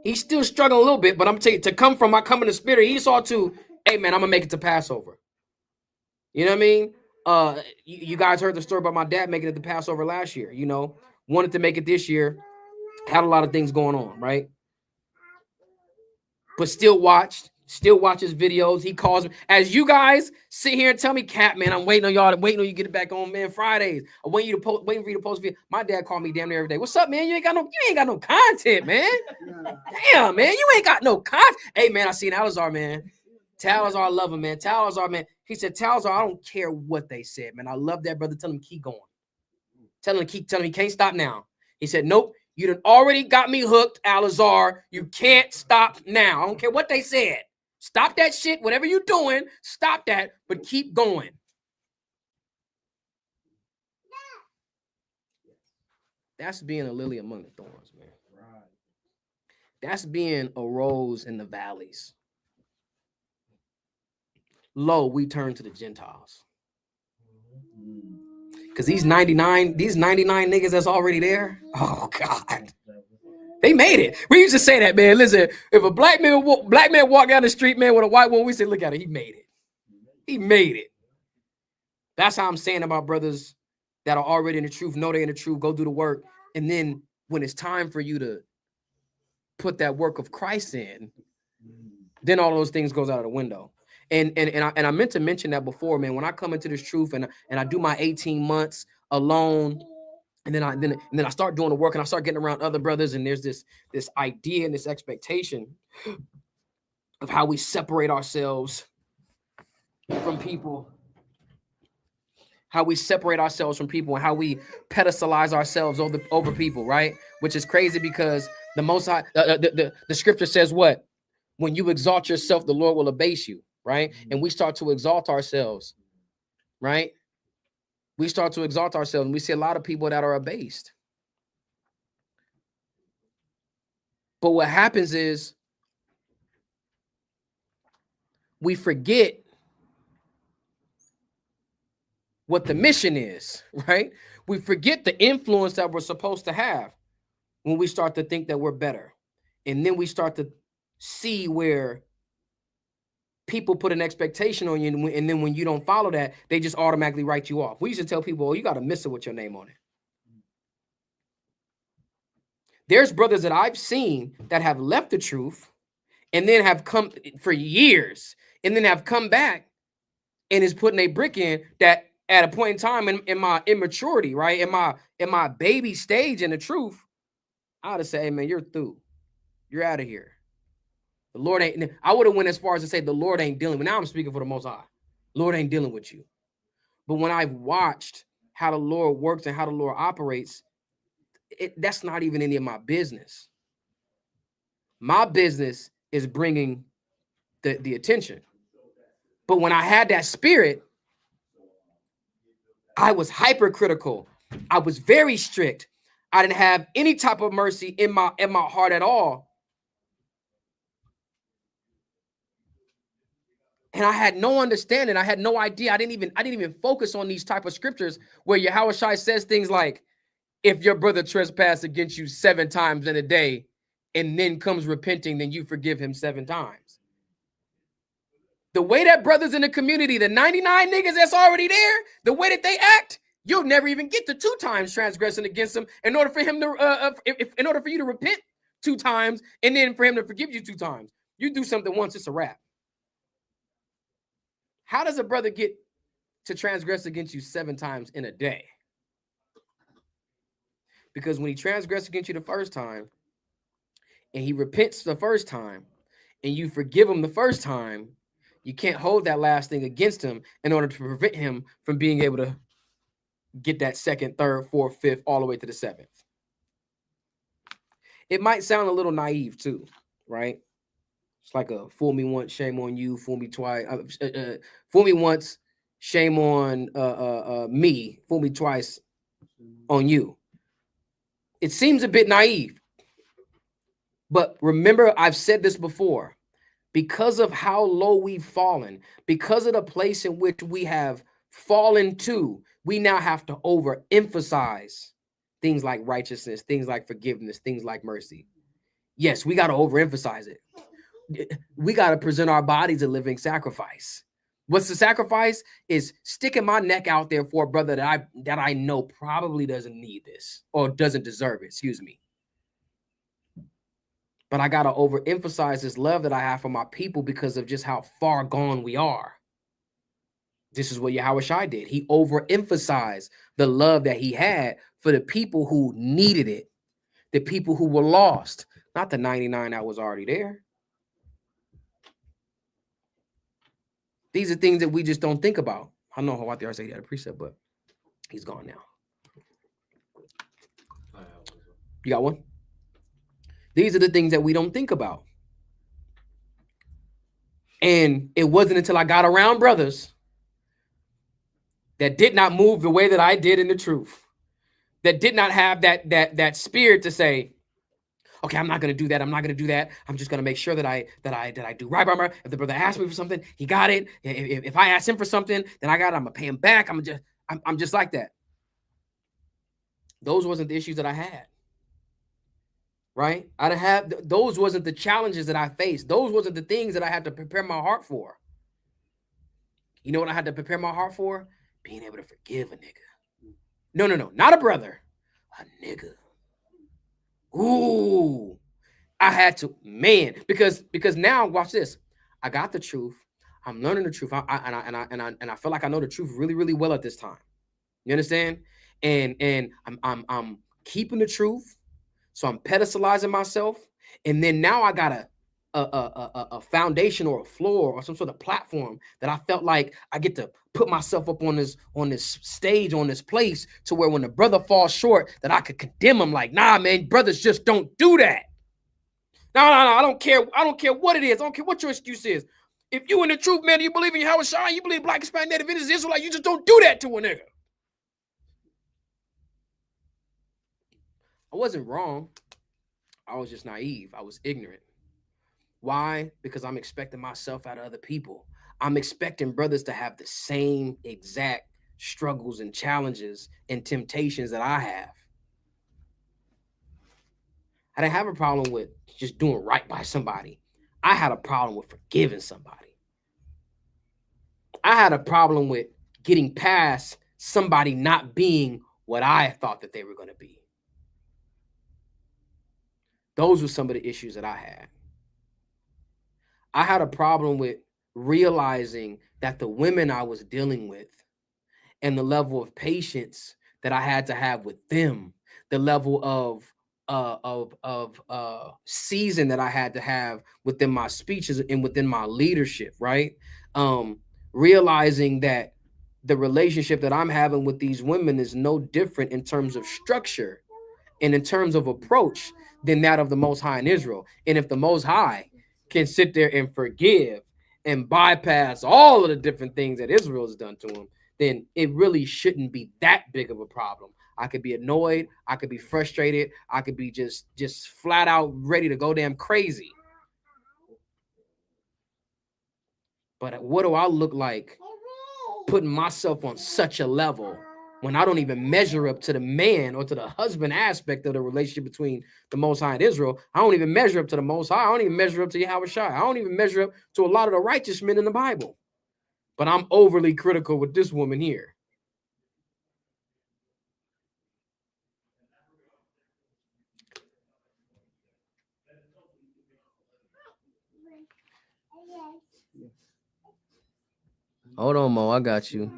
he's still struggling a little bit, but I'm telling you, to come from my coming to spirit, Esau to, hey man, I'm gonna make it to Passover. You know what I mean? You guys heard the story about my dad making it to Passover last year. Wanted to make it this year, had a lot of things going on, right? But still watches videos. He calls me. As you guys sit here and tell me, Cap, man, I'm waiting on y'all. Waiting on you to get it back on, man. Fridays. I'm waiting for you to post video. My dad called me damn near every day. What's up, man? You ain't got no content, man. Damn, man, you ain't got no content. Hey, man, I seen Alizar, man. Talazar, I love him, man. Talazar, man. He said, Talazar, I don't care what they said, man. I love that brother. Tell him keep going. Tell him he can't stop now. He said, nope. You done already got me hooked, Alizar. You can't stop now. I don't care what they said. Stop that shit. Whatever you're doing, stop that, but keep going. That's being a lily among the thorns, man. Right. That's being a rose in the valleys. Lo, we turn to the Gentiles. Because these 99 niggas that's already there, oh God. They made it. We used to say that, man. Listen, if a black man walk down the street, man, with a white one, we say, look at it, he made it. He made it. That's how I'm saying about brothers that are already in the truth, know they're in the truth, go do the work. And then when it's time for you to put that work of Christ in, then all those things goes out of the window. And I meant to mention that before, man. When I come into this truth and I do my 18 months alone, and then I start doing the work and I start getting around other brothers, and there's this idea and this expectation of how we separate ourselves from people, how we separate ourselves from people, and how we pedestalize ourselves over people, right? Which is crazy because the Most High, the scripture says what? When you exalt yourself, the Lord will abase you, right? And we start to exalt ourselves, right? We start to exalt ourselves, and we see a lot of people that are abased. But what happens is we forget what the mission is, right? We forget the influence that we're supposed to have when we start to think that we're better. And then we start to see where people put an expectation on you, and then when you don't follow that, they just automatically write you off. We used to tell people, oh, you got a missive with your name on it. There's brothers that I've seen that have left the truth and then have come for years and then have come back and is putting a brick in that at a point in time in my immaturity, right? In my baby stage in the truth, I would have said, hey man, you're through. You're out of here. The Lord ain't, I would have went as far as to say the Lord ain't dealing with, now I'm speaking for the Most High. Lord ain't dealing with you. But when I've watched how the Lord works and how the Lord operates, that's not even any of my business. My business is bringing the attention. But when I had that spirit, I was hypercritical. I was very strict. I didn't have any type of mercy in my heart at all. And I had no understanding. I had no idea. I didn't even focus on these type of scriptures where Yahushua says things like, if your brother trespass against you 7 times in a day and then comes repenting, then you forgive him 7 times. The way that brothers in the community, the 99 niggas that's already there, the way that they act, you'll never even get to 2 times transgressing against him in order for him to, in order for you to repent 2 times and then for him to forgive you 2 times. You do something once, it's a wrap. How does a brother get to transgress against you 7 times in a day? Because when he transgressed against you the first time and he repents the first time and you forgive him the first time, you can't hold that last thing against him in order to prevent him from being able to get that 2nd, 3rd, 4th, 5th, all the way to the 7th. It might sound a little naive too, right? It's like a fool me once, shame on you. Fool me twice. Fool me once, shame on me. Fool me twice on you. It seems a bit naive. But remember, I've said this before. Because of how low we've fallen, because of the place in which we have fallen to, we now have to overemphasize things like righteousness, things like forgiveness, things like mercy. Yes, we got to overemphasize it. We got to present our bodies a living sacrifice. What's the sacrifice? Is sticking my neck out there for a brother that I know probably doesn't need this or doesn't deserve it, excuse me. But I got to overemphasize this love that I have for my people because of just how far gone we are. This is what Yahushua did. He overemphasized the love that he had for the people who needed it, the people who were lost, not the 99 that was already there. These are things that we just don't think about. I know how out there I say he had a precept, but he's gone now. You got one? These are the things that we don't think about. And it wasn't until I got around brothers that did not move the way that I did in the truth, that did not have that spirit to say, Okay, I'm not gonna do that. I'm not gonna do that. I'm just gonna make sure that I do right by my. If the brother asks me for something, he got it. If I ask him for something, then I got it. I'm gonna pay him back. I'm just like that. Those wasn't the issues that I had. Right? I didn't have those wasn't the challenges that I faced. Those wasn't the things that I had to prepare my heart for. You know what I had to prepare my heart for? Being able to forgive a nigga. No, not a brother, a nigga. Ooh, I had to, man, because now watch this. I got the truth. I'm learning the truth. I feel like I know the truth really, really well at this time. You understand? And I'm keeping the truth. So I'm pedestalizing myself, and then now I got a foundation or a floor or some sort of platform that I felt like I get to put myself up on this stage, on this place, to where when the brother falls short, that I could condemn him like, nah, man, brothers just don't do that. No, I don't care. I don't care what it is. I don't care what your excuse is. If you in the truth, man, you believe in Yahweh Shai, you believe Black, Hispanic, Native, Indians, Israelite, you just don't do that to a nigga. I wasn't wrong. I was just naive. I was ignorant. Why? Because I'm expecting myself out of other people. I'm expecting brothers to have the same exact struggles and challenges and temptations that I have. I didn't have a problem with just doing right by somebody. I had a problem with forgiving somebody. I had a problem with getting past somebody not being what I thought that they were going to be. Those were some of the issues that I had. I had a problem with realizing that the women I was dealing with and the level of patience that I had to have with them, the level of season that I had to have within my speeches and within my leadership, right? Realizing that the relationship that I'm having with these women is no different in terms of structure and in terms of approach than that of the Most High in Israel. And if the Most High can sit there and forgive and bypass all of the different things that Israel has done to him, then it really shouldn't be that big of a problem. I could be annoyed. I could be frustrated. I could be just flat out ready to go damn crazy. But what do I look like putting myself on such a level when I don't even measure up to the man or to the husband aspect of the relationship between the Most High and Israel? I don't even measure up to the Most High. I don't even measure up to Yahweh Shai. I don't even measure up to a lot of the righteous men in the Bible. But I'm overly critical with this woman here. Hold on, Mo. I got you.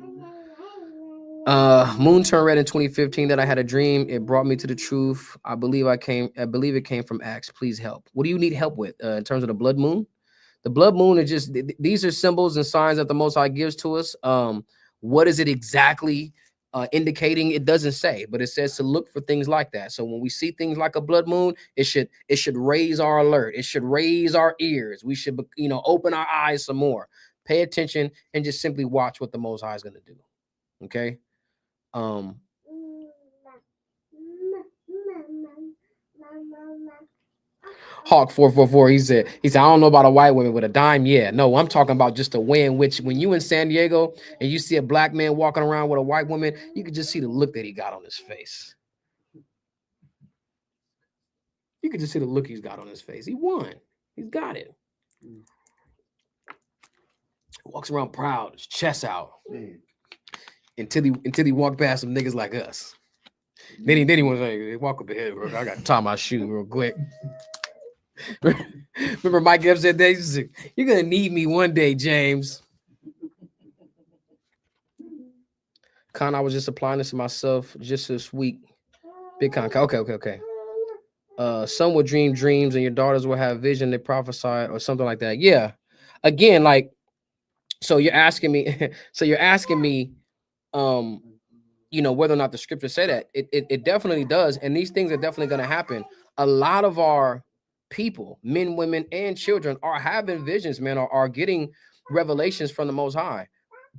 Moon turned red in 2015. That I had a dream. It brought me to the truth. I believe it came from Acts. Please help. What do you need help with in terms of the blood moon? The blood moon is just, these are symbols and signs that the Most High gives to us. What is it exactly indicating? It doesn't say, but it says to look for things like that. So when we see things like a blood moon, it should raise our alert. It should raise our ears. We should, open our eyes some more. Pay attention and just simply watch what the Most High is going to do. Okay. Hawk 444. He said, I don't know about a white woman with a dime. Yeah, no, I'm talking about just a way in which when you in San Diego and you see a black man walking around with a white woman, you can just see the look that he got on his face. You can just see the look he's got on his face. He won. He's got it. Walks around proud, his chest out. Until he walked past some niggas like us. Then he was like, walk up ahead, bro. I got to tie my shoe real quick. Remember Mike Epps said that? He said, you're going to need me one day, James. Con, I was just applying this to myself just this week. Big con. Okay. Some will dream dreams and your daughters will have vision. They prophesy or something like that. Yeah. Again, like, so you're asking me, whether or not the scriptures say that. It definitely does. And these things are definitely going to happen. A lot of our people, men, women, and children are having visions, man, or are getting revelations from the Most High.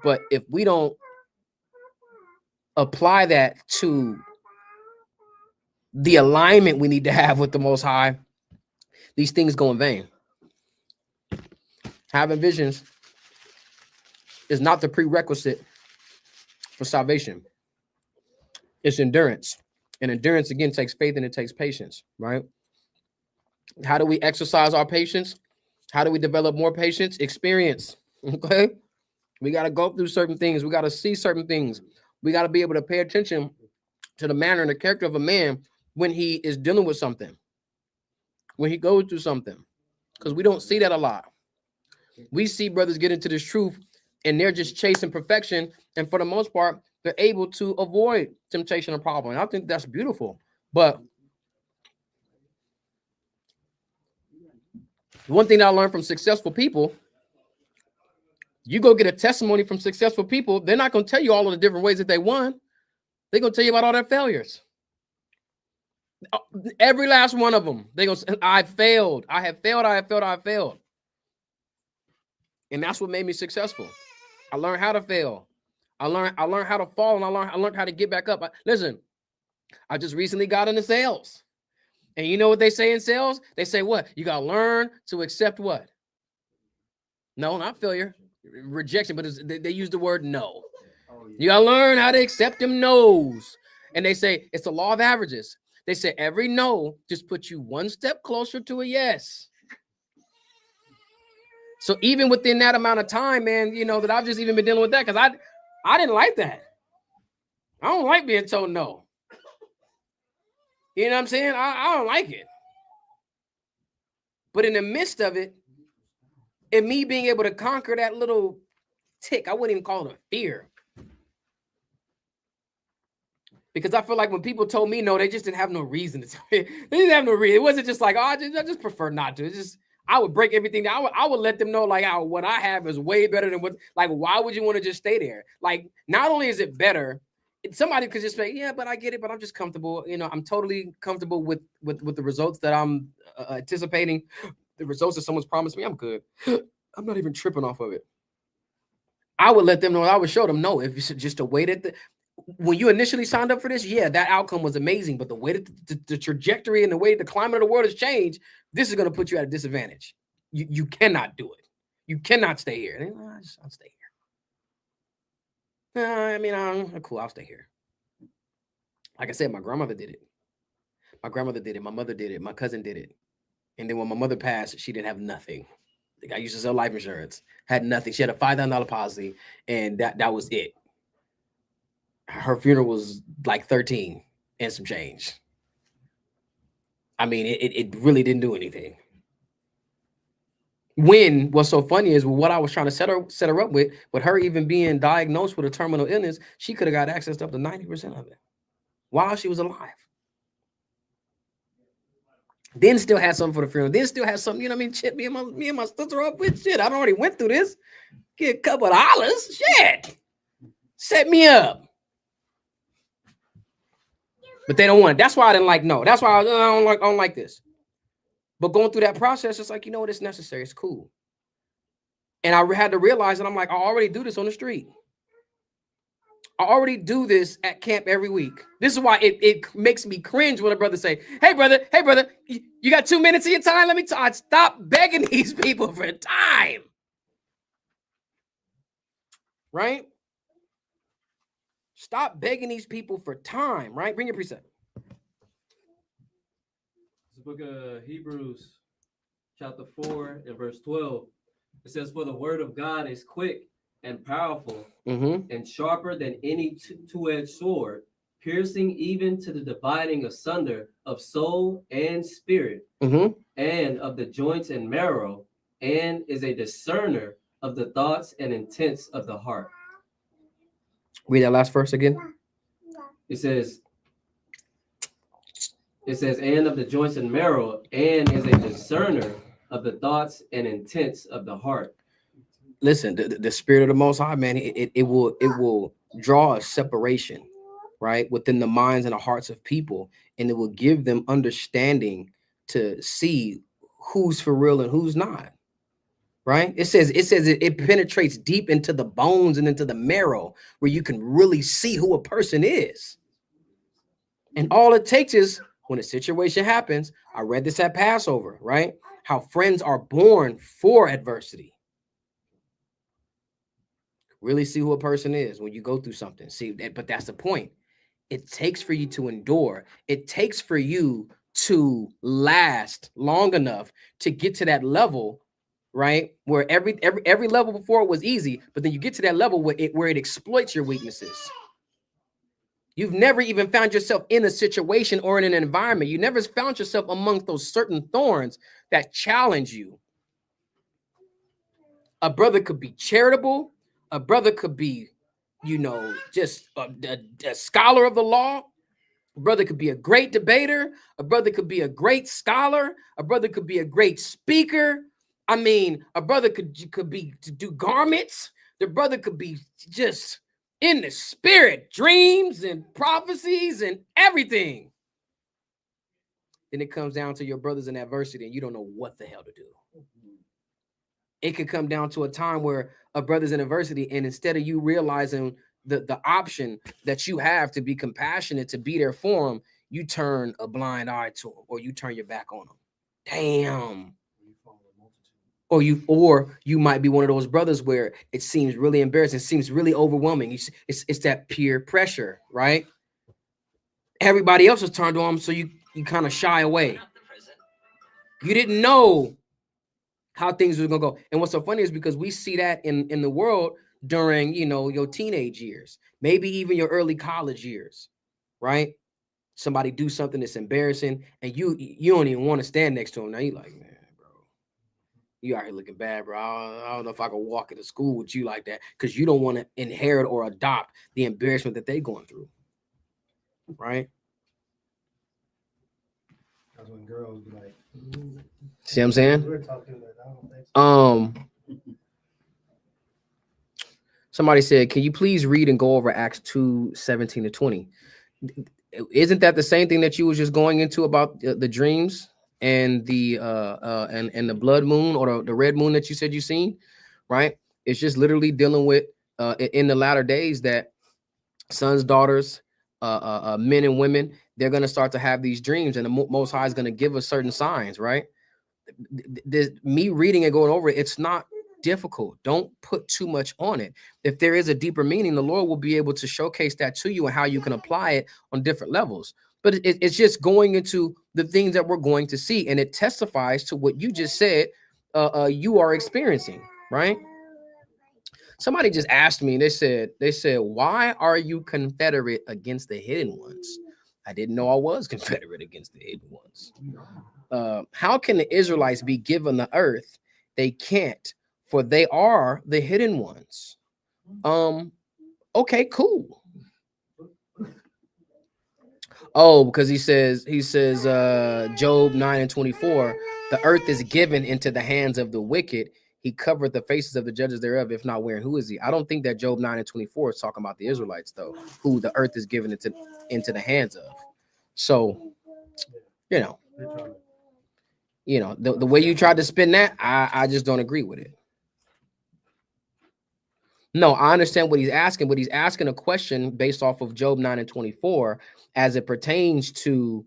But if we don't apply that to the alignment we need to have with the Most High, These things go in vain. Having visions is not the prerequisite for salvation. It's endurance. And endurance, again, takes faith and it takes patience, right? How do we exercise our patience? How do we develop more patience? Experience, okay? We got to go through certain things. We got to see certain things. We got to be able to pay attention to the manner and the character of a man when he is dealing with something, when he goes through something, because we don't see that a lot. We see brothers get into this truth and they're just chasing perfection. And for the most part, they're able to avoid temptation and problem. And I think that's beautiful. But one thing that I learned from successful people, you go get a testimony from successful people, they're not going to tell you all of the different ways that they won. They're going to tell you about all their failures. Every last one of them. They're going to say, I failed. I have failed. I have failed. I have failed. And that's what made me successful. I learned how to fail. I learned how to fall, and I learned how to get back up. Listen, I just recently got into sales. And you know what they say in sales? They say what? You got to learn to accept what? No, not failure. Rejection, but they use the word no. You got to learn how to accept them no's. And they say it's the law of averages. They say every no just puts you one step closer to a yes. So even within that amount of time, man, you know, that I've just even been dealing with that, because I didn't like that. I don't like being told no. You know what I'm saying? I don't like it. But in the midst of it, and me being able to conquer that little tick, I wouldn't even call it a fear. Because I feel like when people told me no, they just didn't have no reason to tell me. They didn't have no reason. It wasn't just like, oh, I just prefer not to. It's just, I would break everything down. I would let them know, like, what I have is way better than what, like, why would you want to just stay there? Like, not only is it better, somebody could just say, yeah, but I get it, but I'm just comfortable. You know, I'm totally comfortable with the results that I'm anticipating. The results that someone's promised me, I'm good. I'm not even tripping off of it. I would let them know. I would show them, no, if it's just a way that when you initially signed up for this, yeah, that outcome was amazing. But the way that the trajectory and the way the climate of the world has changed, this is going to put you at a disadvantage. You cannot do it. You cannot stay here. I'll stay here. I mean, I'm cool. I'll stay here. Like I said, my grandmother did it. My grandmother did it. My mother did it. My cousin did it. And then when my mother passed, she didn't have nothing. The guy used to sell life insurance, had nothing. She had a $5,000 policy, and that was it. Her funeral was like 13 and some change. I mean, it really didn't do anything. When what's so funny is what I was trying to set her up with her even being diagnosed with a terminal illness, she could have got access to up to 90% of it while she was alive. Then still had something for the funeral. Then still had something, you know what I mean? Shit, me and my sister up with shit. I already went through this. Get a couple of dollars. Shit. Set me up. But they don't want it. That's why I didn't like no. That's why I don't like this. But going through that process, it's like, you know what? It's necessary. It's cool. And I had to realize that I'm like, I already do this on the street. I already do this at camp every week. This is why it makes me cringe when a brother say, hey, brother, you got 2 minutes of your time? Let me talk. Stop begging these people for time. Right? Stop begging these people for time, right? Bring your precept. It's the book of Hebrews, chapter 4 and verse 12. It says, for the word of God is quick and powerful and sharper than any two-edged sword, piercing even to the dividing asunder of soul and spirit and of the joints and marrow, and is a discerner of the thoughts and intents of the heart. Read that last verse again. It says, and of the joints and marrow, and is a discerner of the thoughts and intents of the heart. Listen, the spirit of the Most High, man, it will draw a separation, right, within the minds and the hearts of people, and it will give them understanding to see who's for real and who's not. Right? It says it penetrates deep into the bones and into the marrow, where you can really see who a person is. And all it takes is when a situation happens, I read this at Passover, right? How friends are born for adversity. Really see who a person is when you go through something. See, but that's the point. It takes for you to endure. It takes for you to last long enough to get to that level, right? Where every level before it was easy, but then you get to that level where it exploits your weaknesses. You've never even found yourself in a situation or in an environment. You never found yourself amongst those certain thorns that challenge you. A brother could be charitable. A brother could be, just a scholar of the law. A brother could be a great debater. A brother could be a great scholar. A brother could be a great speaker. I mean, a brother could be to do garments. The brother could be just in the spirit, dreams and prophecies and everything. Then it comes down to your brothers in adversity and you don't know what the hell to do. It could come down to a time where a brother's in adversity, and instead of you realizing the option that you have to be compassionate, to be there for him, you turn a blind eye to him, or you turn your back on him. Damn. Or you might be one of those brothers where it seems really embarrassing, it seems really overwhelming. It's that peer pressure, right? Everybody else is turned on him, so you kind of shy away. You didn't know how things were gonna go. And what's so funny is because we see that in the world during, your teenage years, maybe even your early college years, right? Somebody do something that's embarrassing and you don't even want to stand next to them. Now you're like, man, bro, you out here looking bad, bro. I don't know if I can walk into school with you like that, because you don't want to inherit or adopt the embarrassment that they're going through, right? That's when girls be like, see what I'm saying? we're talking about, I don't think so. Somebody said, can you please read and go over Acts 2:17-20? Isn't that the same thing that you was just going into about the dreams and the and the blood moon, or the red moon that you said you seen, right? It's just literally dealing with in the latter days that sons, daughters, men and women, they're going to start to have these dreams, and the Most High is going to give us certain signs, right? Me reading and going over it, it's not difficult. Don't put too much on it. If there is a deeper meaning, the Lord will be able to showcase that to you and how you can apply it on different levels. But it's just going into the things that we're going to see, and it testifies to what you just said you are experiencing, right? Somebody just asked me, they said, why are you confederate against the hidden ones? I didn't know I was confederate against the hidden ones. How can the Israelites be given the earth? They can't, for they are the hidden ones. Okay, cool. Oh, because he says Job 9:24, the earth is given into the hands of the wicked. He covered the faces of the judges thereof, if not where. Who is he? I don't think that Job 9:24 is talking about the Israelites, though, who the earth is given into the hands of. So, the way you tried to spin that, I just don't agree with it. No, I understand what he's asking, but he's asking a question based off of Job 9:24 as it pertains to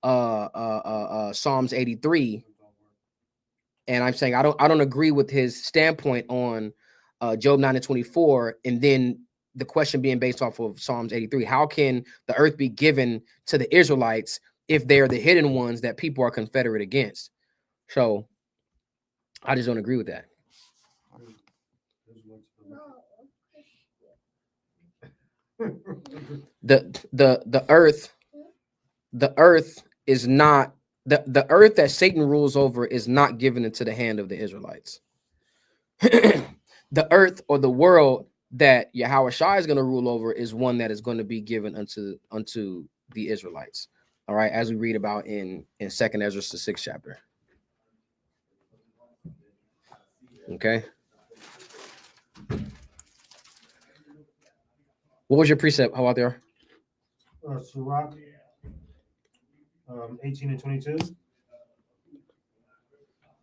Psalms 83. And I'm saying I don't agree with his standpoint on Job 9:24, and then the question being based off of Psalms 83. How can the earth be given to the Israelites if they're the hidden ones that people are confederate against? So I just don't agree with that. The earth is not the earth that Satan rules over is not given into the hand of the Israelites. The earth, or the world that Yahweh Shai is going to rule over, is one that is going to be given unto the Israelites. All right, as we read about in 2nd Ezra, the 6th chapter. Okay. What was your precept? How out there? Sirach 18-22.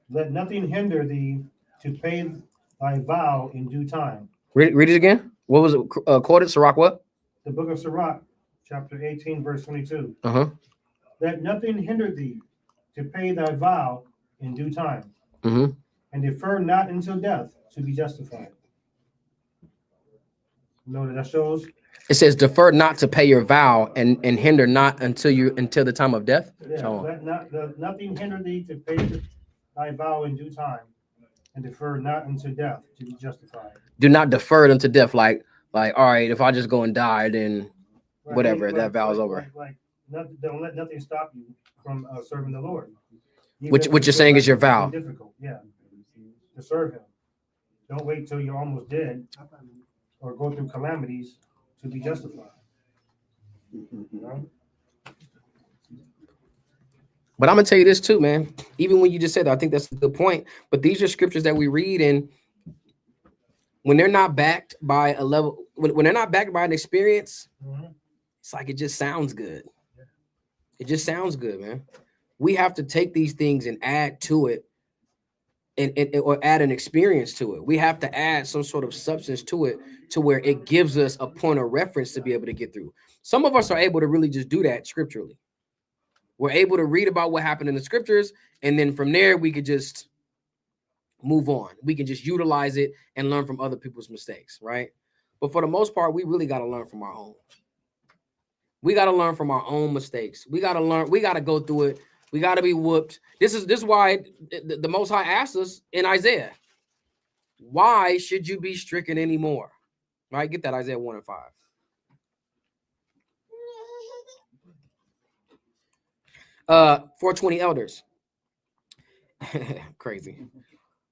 Let nothing hinder thee to pay thy vow in due time. Read it again. What was it quoted? Sirach what? The book of Sirach, chapter 18, verse 22. Let nothing hinder thee to pay thy vow in due time, Mm-hmm. and defer not until death to be justified. You know what that shows? It says, defer not to pay your vow and hinder not until the time of death. Yeah, So, let nothing hinder thee to pay thy vow in due time, and defer not unto death to be justified. do not defer it unto death. Like, all right, if I just go and die, then Right, whatever, that vow's over. Don't let nothing stop you from serving the Lord. Even Which if you're you saying feel is your it's been vow. difficult, yeah, to serve Him. Don't wait till you're almost dead or go through calamities to be justified. You know? But I'm gonna tell you this too, man. Even when you just said that, I think that's a good point. But these are scriptures that we read, and when they're not backed by a level, when they're not backed by an experience, it's like it just sounds good. It just sounds good, man. We have to take these things and add to it, and or add an experience to it. We have to add some sort of substance to it, to where it gives us a point of reference to be able to get through. Some of us are able to really just do that scripturally. We're able to read about what happened in the scriptures, and then from there we could just move on. We can just utilize it and learn from other people's mistakes, right? But for the most part, we really got to learn from our own. We got to learn from our own mistakes. We got to learn. We got to go through it. We got to be whooped. This is why the Most High asked us in Isaiah, why should you be stricken anymore? Right? Get that, Isaiah 1 and 5. 420 elders. Crazy.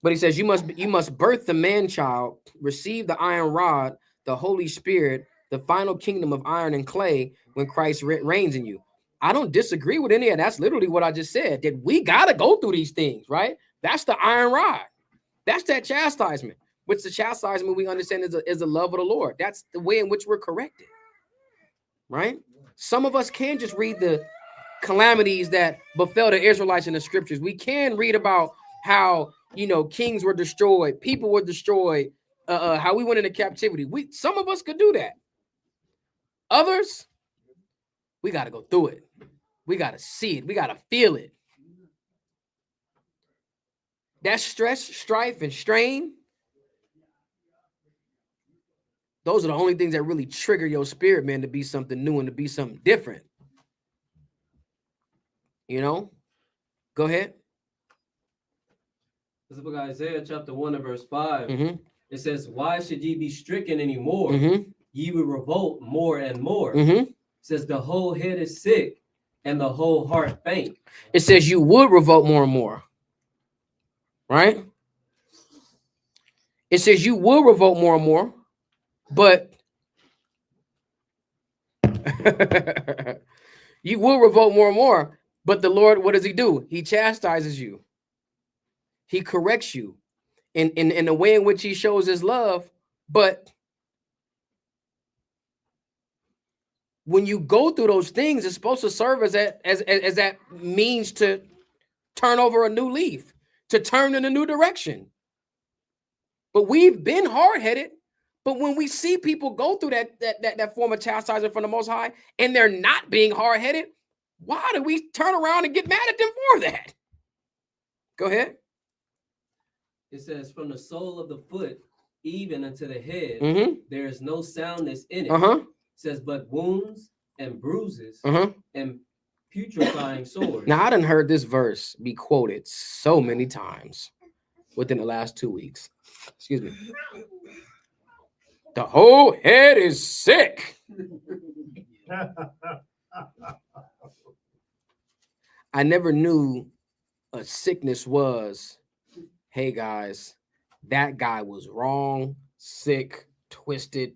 But he says, you must birth the man-child, receive the iron rod, the Holy Spirit, the final kingdom of iron and clay when Christ reigns in you. I don't disagree with any of that. That's literally what I just said, that we got to go through these things, right? That's the iron rod. That's that chastisement, which the chastisement we understand is the love of the Lord. That's the way in which we're corrected, right? Some of us can just read the calamities that befell the Israelites in the scriptures. We can read about how, kings were destroyed, people were destroyed, how we went into captivity. Some of us could do that. Others, we got to go through it. We got to see it. We got to feel it. That stress, strife, and strain, those are the only things that really trigger your spirit, man, to be something new and to be something different. Go ahead. This is the book of Isaiah, chapter 1 and verse 5. Mm-hmm. It says, why should ye be stricken anymore? Mm-hmm. Ye will revolt more and more. Mm-hmm. It says the whole head is sick and the whole heart faint. It says you would revolt more and more. Right? It says you will revolt more and more, but you will revolt more and more. But the Lord, what does he do? He chastises you. He corrects you in the way in which he shows his love. But when you go through those things, it's supposed to serve as that means to turn over a new leaf, to turn in a new direction. But we've been hard-headed. But when we see people go through that form of chastisement from the Most High, and they're not being hard-headed, why do we turn around and get mad at them for that? Go ahead. It says, from the sole of the foot even unto the head, Mm-hmm. there is no soundness in it. Uh-huh. It says, but wounds and bruises Uh-huh. and putrefying sores. Now, I done heard this verse be quoted so many times within the last 2 weeks. Excuse me. The whole head is sick. I never knew a sickness was, hey guys, that guy was wrong, sick, twisted,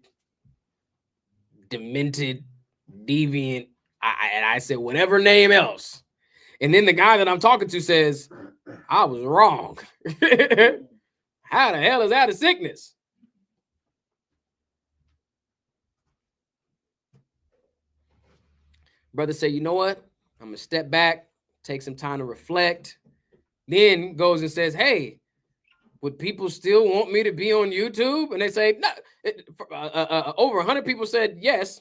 demented, deviant. And I said whatever name else. And then the guy that I'm talking to says, I was wrong. How the hell is that a sickness? Brother said, you know what? I'm going to step back, take some time to reflect. Then goes and says, hey, would people still want me to be on YouTube? And they say, no. Over 100 people said yes.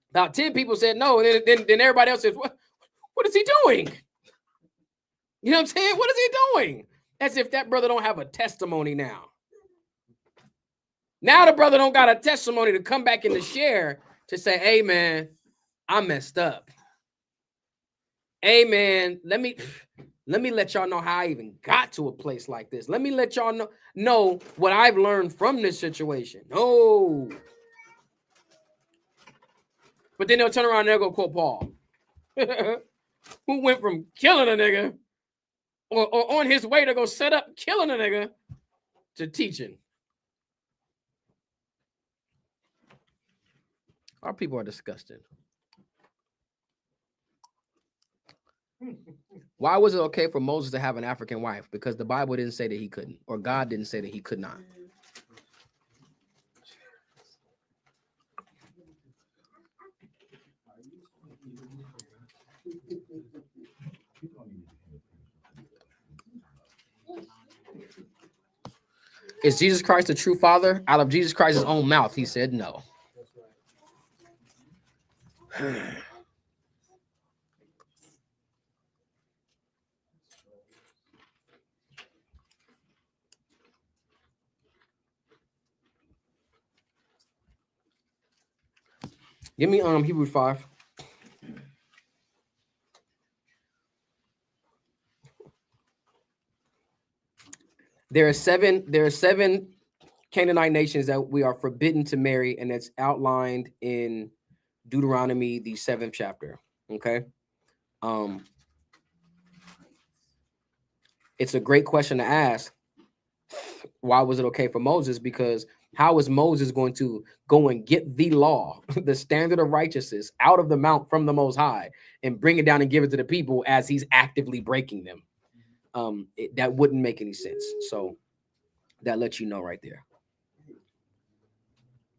About 10 people said no. And then everybody else says, What is he doing? You know what I'm saying? What is he doing? As if that brother don't have a testimony now. Now the brother don't got a testimony to come back and to share, to say, hey, man, I messed up. Hey, man, let me let y'all know how I even got to a place like this. Let me let y'all know what I've learned from this situation. No. But then they'll turn around and they'll go quote Paul, who went from killing a nigga or on his way to go set up killing a nigga to teaching. Our people are disgusting. Why was it okay for Moses to have an African wife? Because the Bible didn't say that he couldn't, or God didn't say that he could not. Is Jesus Christ the true Father? Out of Jesus Christ's own mouth, he said no. Give me Hebrews 5. There are seven Canaanite nations that we are forbidden to marry, and it's outlined in Deuteronomy, the 7th chapter. Okay. It's a great question to ask. Why was it okay for Moses? Because how is Moses going to go and get the law, the standard of righteousness, out of the mount from the Most High and bring it down and give it to the people as he's actively breaking them? That wouldn't make any sense. So that lets you know right there.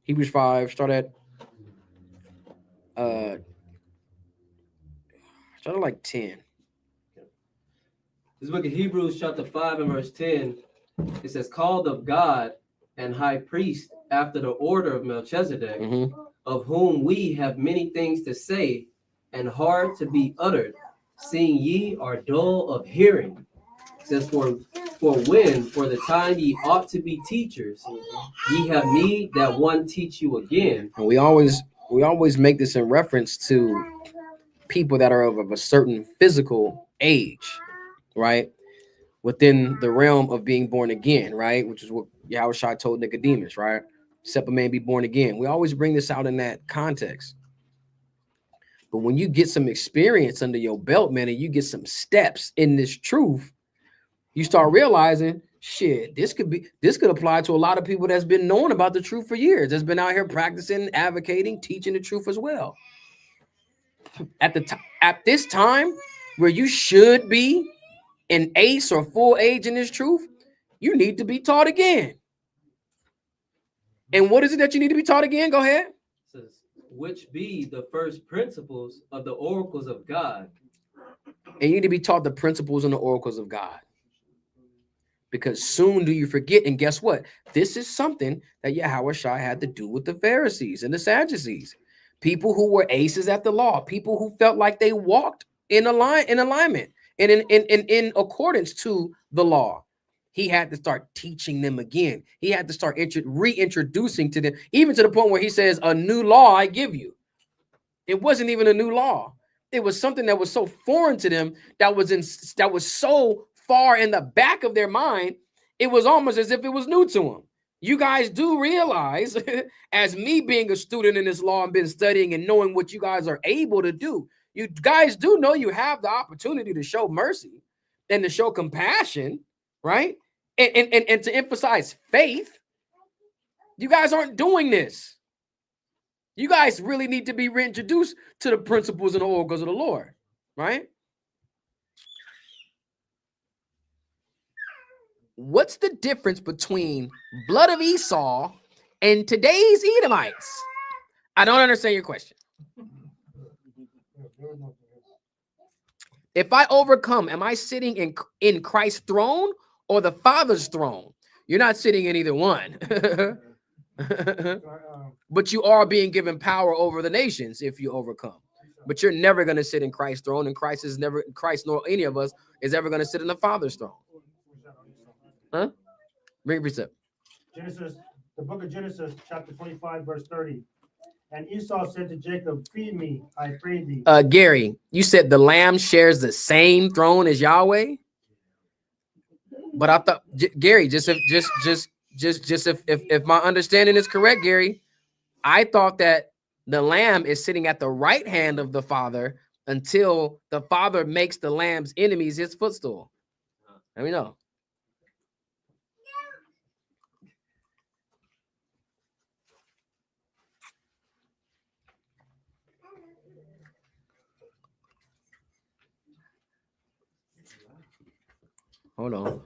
Hebrews 5, start at like 10. This book of Hebrews chapter 5 and verse 10, it says, called of God and high priest after the order of Melchizedek, of whom we have many things to say and hard to be uttered, seeing ye are dull of hearing. It says, for the time ye ought to be teachers, ye have need that one teach you again. And we always make this in reference to people that are of a certain physical age, right? Within the realm of being born again, right? Which is what Yahushua told Nicodemus, right? Except a man be born again. We always bring this out in that context. But when you get some experience under your belt, man, and you get some steps in this truth, you start realizing, shit, this could apply to a lot of people that's been knowing about the truth for years, that's been out here practicing, advocating, teaching the truth as well. At this time where you should be an ace or full age in this truth, you need to be taught again. And what is it that you need to be taught again? Go ahead. It says, which be the first principles of the oracles of God. And you need to be taught the principles and the oracles of God. Because soon do you forget. And guess what? This is something that Yahushua had to do with the Pharisees and the Sadducees. People who were aces at the law. People who felt like they walked in alignment and in accordance to the law. He had to start teaching them again. He had to start reintroducing to them, even to the point where he says, a new law I give you. It wasn't even a new law. It was something that was so foreign to them, that was so far in the back of their mind, it was almost as if it was new to them. You guys do realize, as me being a student in this law and been studying and knowing what you guys are able to do, you guys do know you have the opportunity to show mercy and to show compassion, right? And to emphasize faith. You guys aren't doing this. You guys really need to be reintroduced to the principles and the oracles of the Lord, right? What's the difference between blood of Esau and today's Edomites? I don't understand your question. If I overcome, am I sitting in Christ's throne or the Father's throne? You're not sitting in either one. But you are being given power over the nations if you overcome. but you're never going to sit in Christ's throne, and Christ nor any of us is ever going to sit in the Father's throne. Huh? Bring a precept. Genesis, the book of Genesis, chapter 25, verse 30. And Esau said to Jacob, feed me, I pray thee. Gary, you said the lamb shares the same throne as Yahweh, but I thought, Gary, just if my understanding is correct, Gary, I thought that the lamb is sitting at the right hand of the Father until the Father makes the lamb's enemies his footstool. Let me know. Hold on.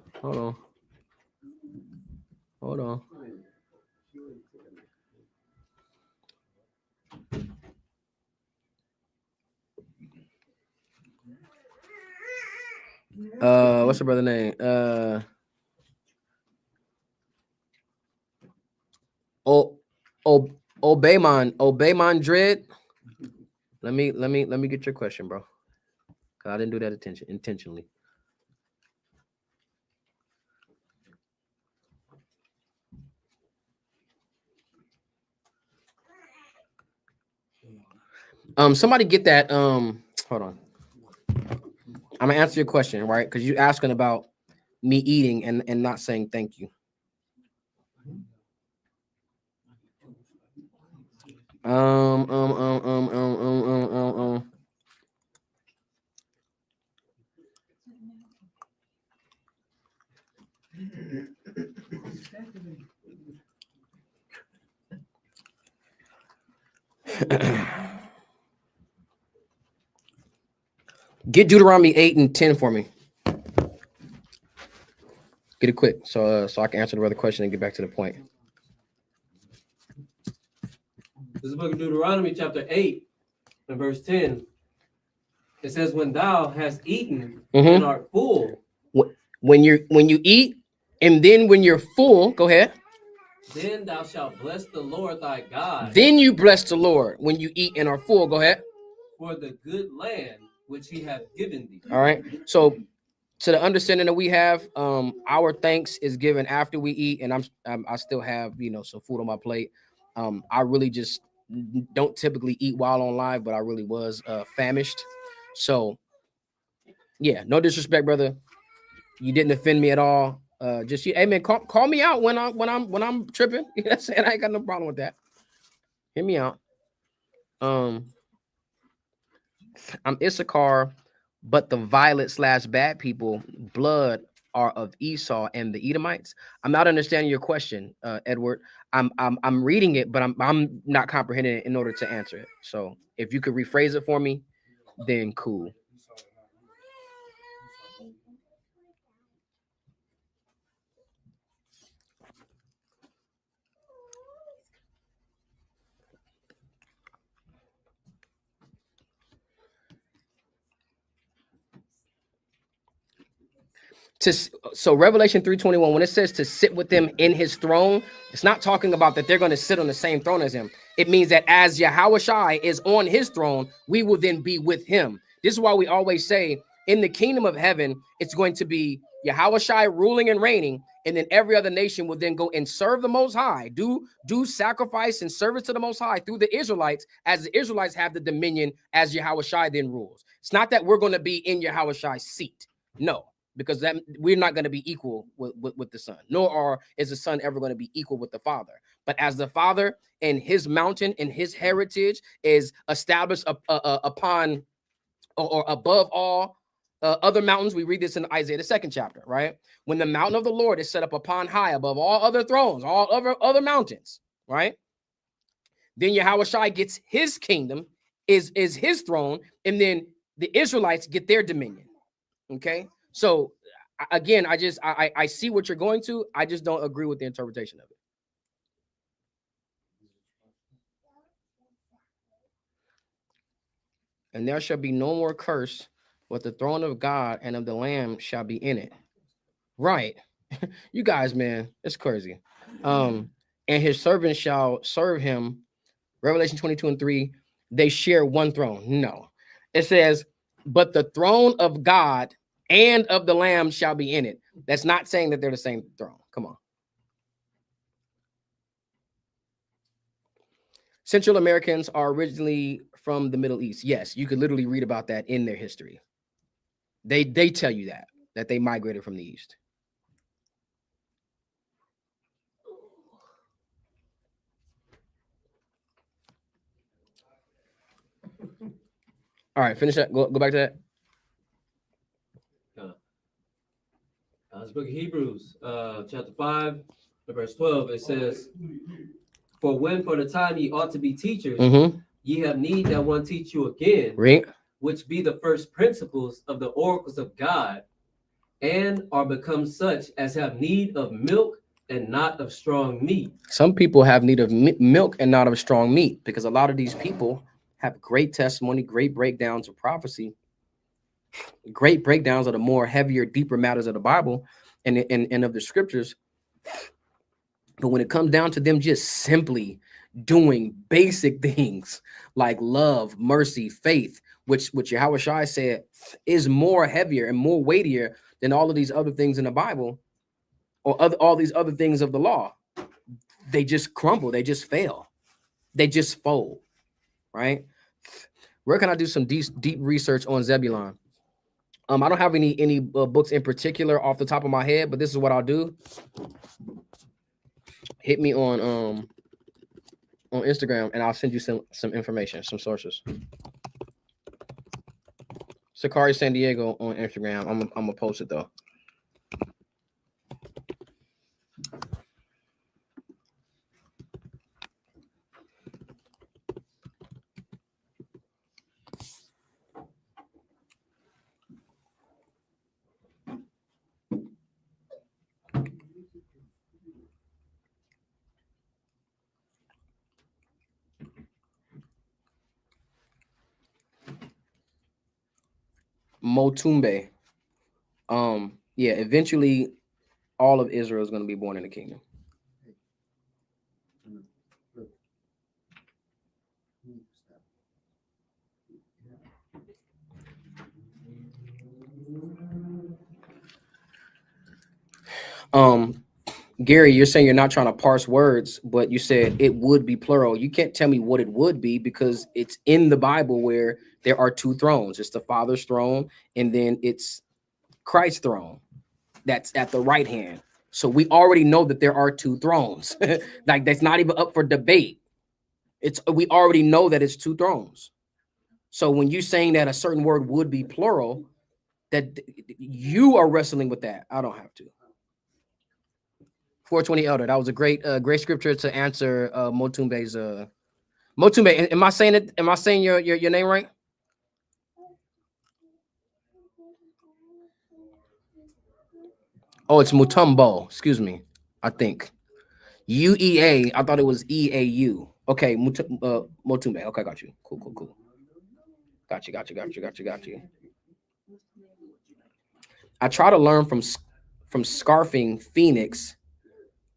What's your brother's name? Obeymon Dread. Let me get your question, bro. I didn't do that intentionally. Somebody get that. Hold on. I'm gonna answer your question, right? Because you're asking about me eating and not saying thank you. Get Deuteronomy 8 and 10 for me. Get it quick, so I can answer the other question and get back to the point. This is the book of Deuteronomy, chapter 8, and verse 10. It says, when thou hast eaten and art full. When you eat, and then when you're full, go ahead. Then thou shalt bless the Lord thy God. Then you bless the Lord when you eat and are full. Go ahead. For the good land which he hath given thee. All right. So to the understanding that we have, our thanks is given after we eat, and I still have some food on my plate. I really just don't typically eat while on live, but I really was famished. So yeah, no disrespect, brother. You didn't offend me at all. Hey man, call me out when I'm tripping. You know what I'm saying? I ain't got no problem with that. Hear me out. I'm Issachar, but the violet/bad people blood are of Esau and the Edomites. I'm not understanding your question, Edward. I'm reading it, but I'm not comprehending it in order to answer it. So if you could rephrase it for me, then cool. So Revelation 3:21, when it says to sit with him in his throne, it's not talking about that they're going to sit on the same throne as him. It means that as Yahushua is on his throne, we will then be with him. This is why we always say in the kingdom of heaven, it's going to be Yahushua ruling and reigning, and then every other nation will then go and serve the Most High, do sacrifice and service to the Most High through the Israelites, as the Israelites have the dominion as Yahushua then rules. It's not that we're going to be in Yahushua's seat. No. Because that we're not going to be equal with the Son, nor is the Son ever going to be equal with the Father. But as the Father and his mountain and his heritage is established upon or above all other mountains, we read this in Isaiah the 2nd chapter, right? When the mountain of the Lord is set up upon high above all other thrones, all other mountains, right? Then Yahushua gets his kingdom, is his throne, and then the Israelites get their dominion. Okay. So again, I see what you're going to. I just don't agree with the interpretation of it. And there shall be no more curse, but the throne of God and of the Lamb shall be in it. Right. You guys, man, it's crazy. And his servants shall serve him. Revelation 22:3, they share one throne. No. It says, but the throne of God and of the Lamb shall be in it. That's not saying that they're the same throne. Come on. Central Americans are originally from the Middle East. Yes, you could literally read about that in their history. They tell you that they migrated from the East. All right, finish that. Go back to that. It's book of Hebrews, chapter 5, verse 12. It says, for when for the time ye ought to be teachers, ye have need that one teach you again, which be the first principles of the oracles of God, and are become such as have need of milk and not of strong meat. Some people have need of milk and not of strong meat, because a lot of these people have great testimony, great breakdowns of prophecy, great breakdowns of the more heavier, deeper matters of the Bible and of the scriptures. But when it comes down to them just simply doing basic things like love, mercy, faith, which Yahweh Shai said is more heavier and more weightier than all of these other things in the Bible, or all these other things of the law, they just crumble. They just fail. They just fold, right? Where can I do some deep research on Zebulon? I don't have any books in particular off the top of my head, but this is what I'll do. Hit me on Instagram, and I'll send you some information, some sources. Sakari San Diego on Instagram. I'm gonna post it though. Motumbe. Yeah, eventually all of Israel is going to be born in the kingdom. Gary, you're saying you're not trying to parse words, but you said it would be plural. You can't tell me what it would be, because it's in the Bible where there are two thrones. It's the Father's throne, and then it's Christ's throne that's at the right hand. So we already know that there are two thrones. Like, that's not even up for debate. We already know that it's two thrones. So when you're saying that a certain word would be plural, that you are wrestling with that. I don't have to. 420 Elder. That was a great scripture to answer Motumbe's Motumbe. Am I saying it? Am I saying your name right? Oh, it's Mutombo. Excuse me. I think UEA. I thought it was EAU. Okay, Motumbe. Okay, got you. Cool. Got you. I try to learn from Scarfing Phoenix.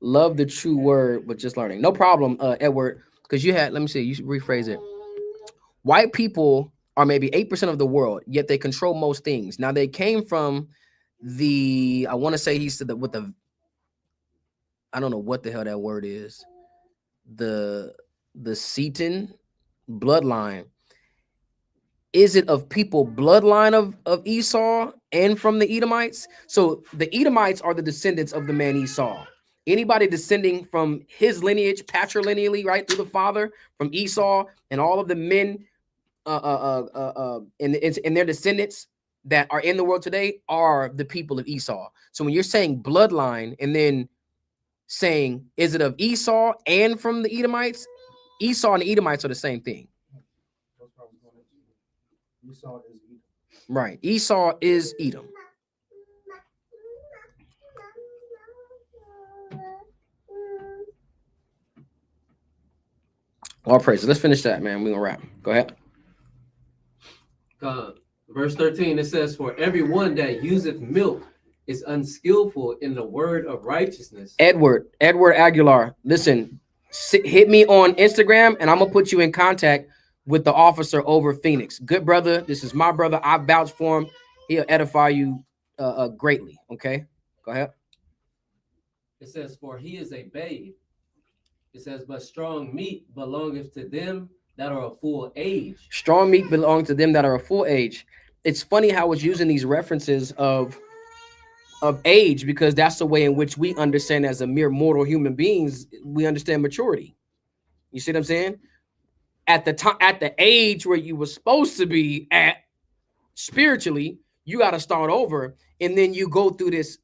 Love the true word, but just learning. No problem, Edward, because you had, let me see, you should rephrase it. White people are maybe 8% of the world, yet they control most things. Now, they came from I want to say he said that with I don't know what the hell that word is. The Seton bloodline. Is it of people bloodline of Esau and from the Edomites? So the Edomites are the descendants of the man Esau. Anybody descending from his lineage, patrilineally, right, through the father, from Esau, and all of the men and their descendants that are in the world today are the people of Esau. So when you're saying bloodline and then saying, is it of Esau and from the Edomites? Esau and the Edomites are the same thing. Esau is Edom. Right. Esau is Edom. All praises. Let's finish that, man. We're going to wrap. Go ahead. Verse 13, it says, for everyone that useth milk is unskillful in the word of righteousness. Edward Aguilar, listen, hit me on Instagram, and I'm going to put you in contact with the officer over Phoenix. Good brother. This is my brother. I vouch for him. He'll edify you greatly. Okay, go ahead. It says, for he is a babe. It says, but strong meat belongeth to them that are of full age. Strong meat belongs to them that are of full age. It's funny how it's using these references of age, because that's the way in which we understand as a mere mortal human beings, we understand maturity. You see what I'm saying? At the time, at the age where you were supposed to be at spiritually, you got to start over, and then you go through this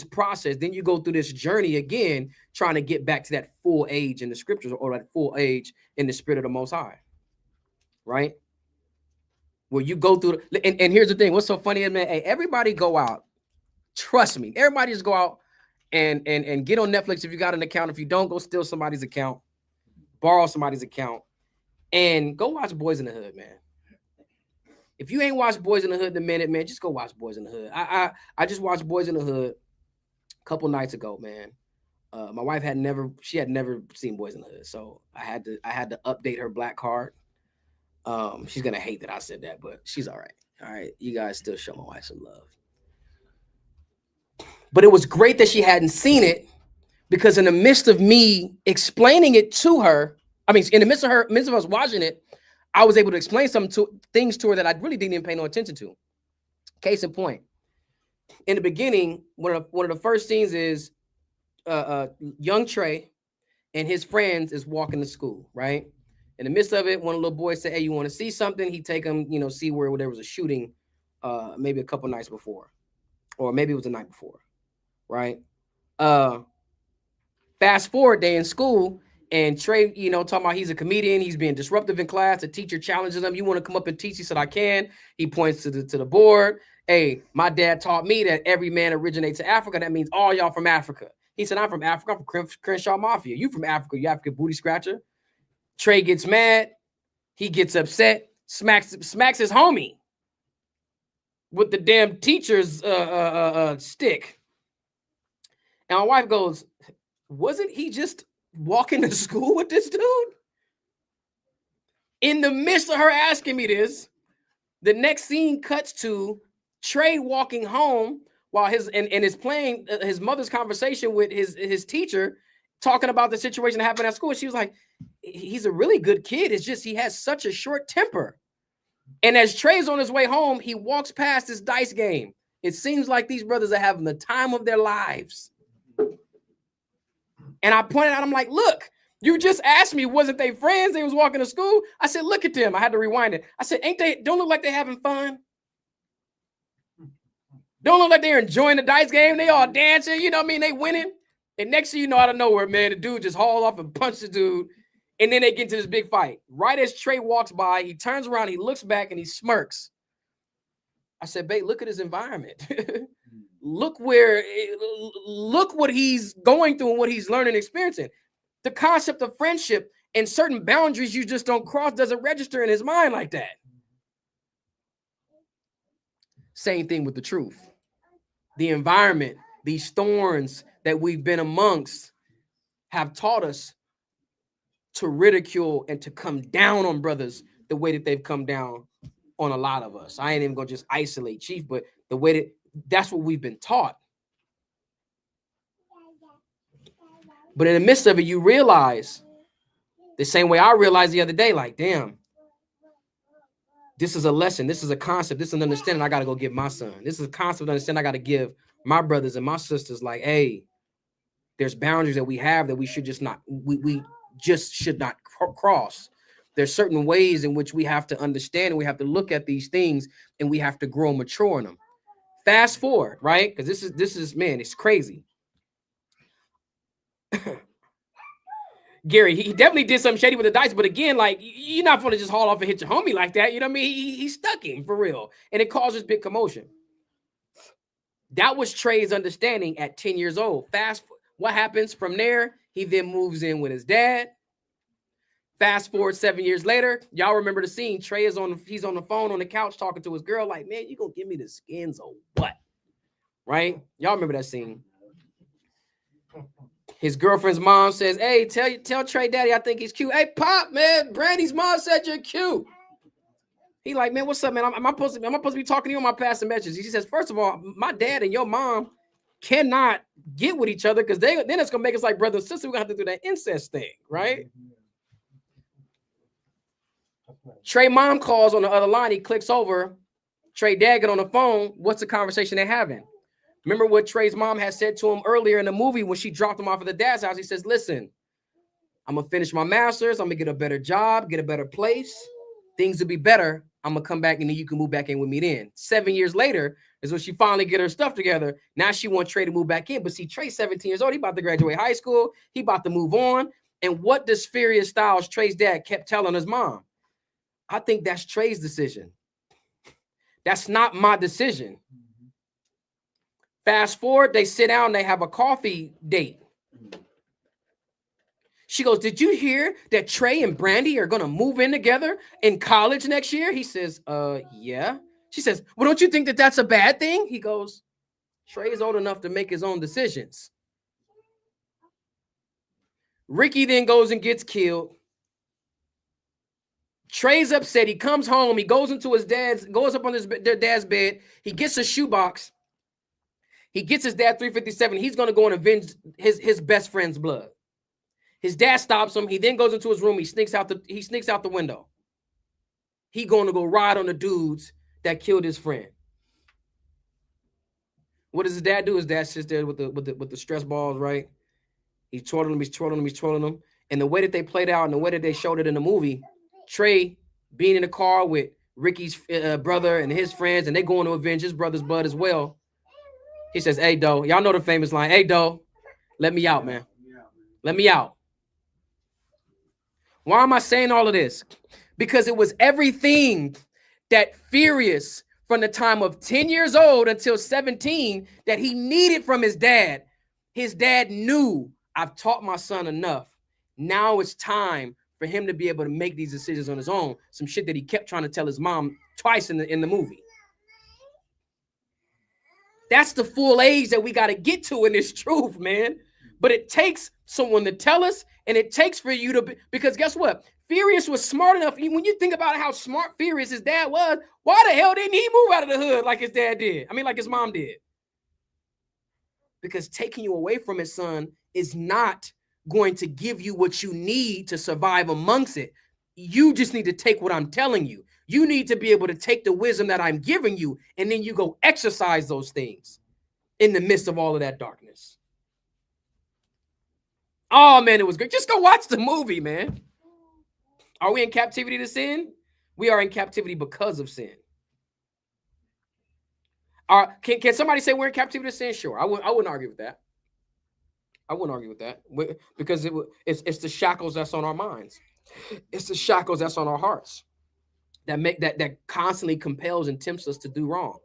process. Then you go through this journey again, trying to get back to that full age in the scriptures, or that full age in the spirit of the Most High, right? Where you go through, and here's the thing: what's so funny, man? Hey, everybody go out. Trust me, everybody just go out and get on Netflix if you got an account. If you don't, go steal somebody's account, borrow somebody's account, and go watch Boys in the Hood, man. If you ain't watched Boys in the Hood in a minute, man, just go watch Boys in the Hood. I just watched Boys in the Hood a couple nights ago, man. My wife had never seen Boys in the Hood, so I had to update her black card. She's gonna hate that I said that, but she's all right. All right, you guys still show my wife some love. But it was great that she hadn't seen it, because in the midst of me explaining it to her, in the midst of us watching it, I was able to explain things to her that I really didn't even pay no attention to. Case in point, in the beginning, one of the first scenes is young Trey and his friends is walking to school, right? In the midst of it, one of the little boys said, "Hey, you want to see something?" He take him, see where there was a shooting, maybe a couple nights before, or maybe it was the night before, right? Fast forward, they in school, and Trey, talking about he's a comedian, he's being disruptive in class. The teacher challenges him, "You want to come up and teach?" He said, "I can." He points to the board. "Hey, my dad taught me that every man originates in Africa. That means all y'all from Africa." He said, "I'm from Africa. I'm from Crenshaw Mafia. You from Africa, you African booty scratcher." Trey gets mad. He gets upset, smacks his homie with the damn teacher's stick. And my wife goes, "Wasn't he just walking to school with this dude?" In the midst of her asking me this, the next scene cuts to Trey walking home while his playing his mother's conversation with his teacher, talking about the situation that happened at school. She was like, "He's a really good kid. It's just he has such a short temper." And as Trey's on his way home, he walks past this dice game. It seems like these brothers are having the time of their lives. And I pointed out, I'm like, "Look, you just asked me, wasn't they friends? They was walking to school." I said, "Look at them." I had to rewind it. I said, don't look like they having fun? Don't look like they're enjoying the dice game? They all dancing, they winning. And next thing you know, out of nowhere, man, the dude just hauled off and punched the dude. And then they get into this big fight. Right as Trey walks by, he turns around, he looks back, and he smirks. I said, "Babe, look at his environment." Look what he's going through and what he's learning and experiencing. The concept of friendship and certain boundaries you just don't cross doesn't register in his mind like that. Same thing with the truth. The environment, these thorns that we've been amongst have taught us to ridicule and to come down on brothers the way that they've come down on a lot of us. I ain't even gonna just isolate Chief, but the way that's what we've been taught. But in the midst of it, you realize the same way I realized the other day, like, damn, this is a lesson. This is a concept. This is an understanding I got to go give my son. This is a concept understanding I got to give my brothers and my sisters. Like, hey, there's boundaries that we have that we should just not, we just should not cross. There's certain ways in which we have to understand and we have to look at these things and we have to grow and mature in them. Fast forward, right? Because this is, man, it's crazy. Gary, he definitely did something shady with the dice, but again, like, you're not going to just haul off and hit your homie like that. You know what I mean? He stuck him for real, and it causes big commotion. That was Trey's understanding at 10 years old. What happens from there? He then moves in with his dad. Fast forward 7 years later, y'all remember the scene. Trey he's on the phone on the couch talking to his girl, like, "Man, you gonna give me the skins or what?" Right? Y'all remember that scene. His girlfriend's mom says, hey, tell Trey daddy I think he's cute. Hey, Pop, man, Brandy's mom said you're cute. He like, man, what's up, man? Am I supposed to be talking to you on my passing messages? He says, first of all, my dad and your mom cannot get with each other because then it's gonna make us like brother and sister. We're gonna have to do that incest thing, right? Trey mom calls on the other line. He clicks over. Trey dad get on the phone. What's the conversation they're having? Remember what Trey's mom had said to him earlier in the movie when she dropped him off at the dad's house? He says, listen, I'm gonna finish my master's. I'm gonna get a better job, get a better place. Things will be better. I'm gonna come back and then you can move back in with me then. 7 years later is when she finally get her stuff together. Now she wants Trey to move back in. But see, Trey's 17 years old. He about to graduate high school. He about to move on. And what does Furious Styles, Trey's dad, kept telling his mom? I think that's Trey's decision. That's not my decision. Fast forward, they sit down, they have a coffee date. She goes, did you hear that Trey and Brandy are going to move in together in college next year? He says, yeah. She says, well, don't you think that that's a bad thing? He goes, Trey is old enough to make his own decisions. Ricky then goes and gets killed. Trey's upset. He comes home. He goes into his goes up on their dad's bed. He gets a shoebox. He gets his dad 357. He's going to go and avenge his best friend's blood. His dad stops him. He then goes into his room. He sneaks out the window. He going to go ride on the dudes that killed his friend. What does his dad do? His dad sits there with the stress balls, right? He's twirling them. And the way that they played out and the way that they showed it in the movie, Trey being in the car with Ricky's brother and his friends, and they going to avenge his brother's blood as well. He says, hey, Doe, y'all know the famous line, hey, Doe, let me out, man. Let me out. Why am I saying all of this? Because it was everything that Furious from the time of 10 years old until 17 that he needed from his dad. His dad knew, I've taught my son enough. Now it's time for him to be able to make these decisions on his own. Some shit that he kept trying to tell his mom twice in the movie. That's the full age that we got to get to in this truth, man. But it takes someone to tell us, and it takes for you to be, because guess what? Furious was smart enough. When you think about how smart Furious his dad was, why the hell didn't he move out of the hood like his dad did? I mean, like his mom did. Because taking you away from his son is not going to give you what you need to survive amongst it. You just need to take what I'm telling you. You need to be able to take the wisdom that I'm giving you, and then you go exercise those things in the midst of all of that darkness. Oh, man, it was great. Just go watch the movie, man. Are we in captivity to sin? We are in captivity because of sin. Can somebody say we're in captivity to sin? Sure. I wouldn't argue with that. I wouldn't argue with that because it's the shackles that's on our minds. It's the shackles that's on our hearts that constantly compels and tempts us to do wrong.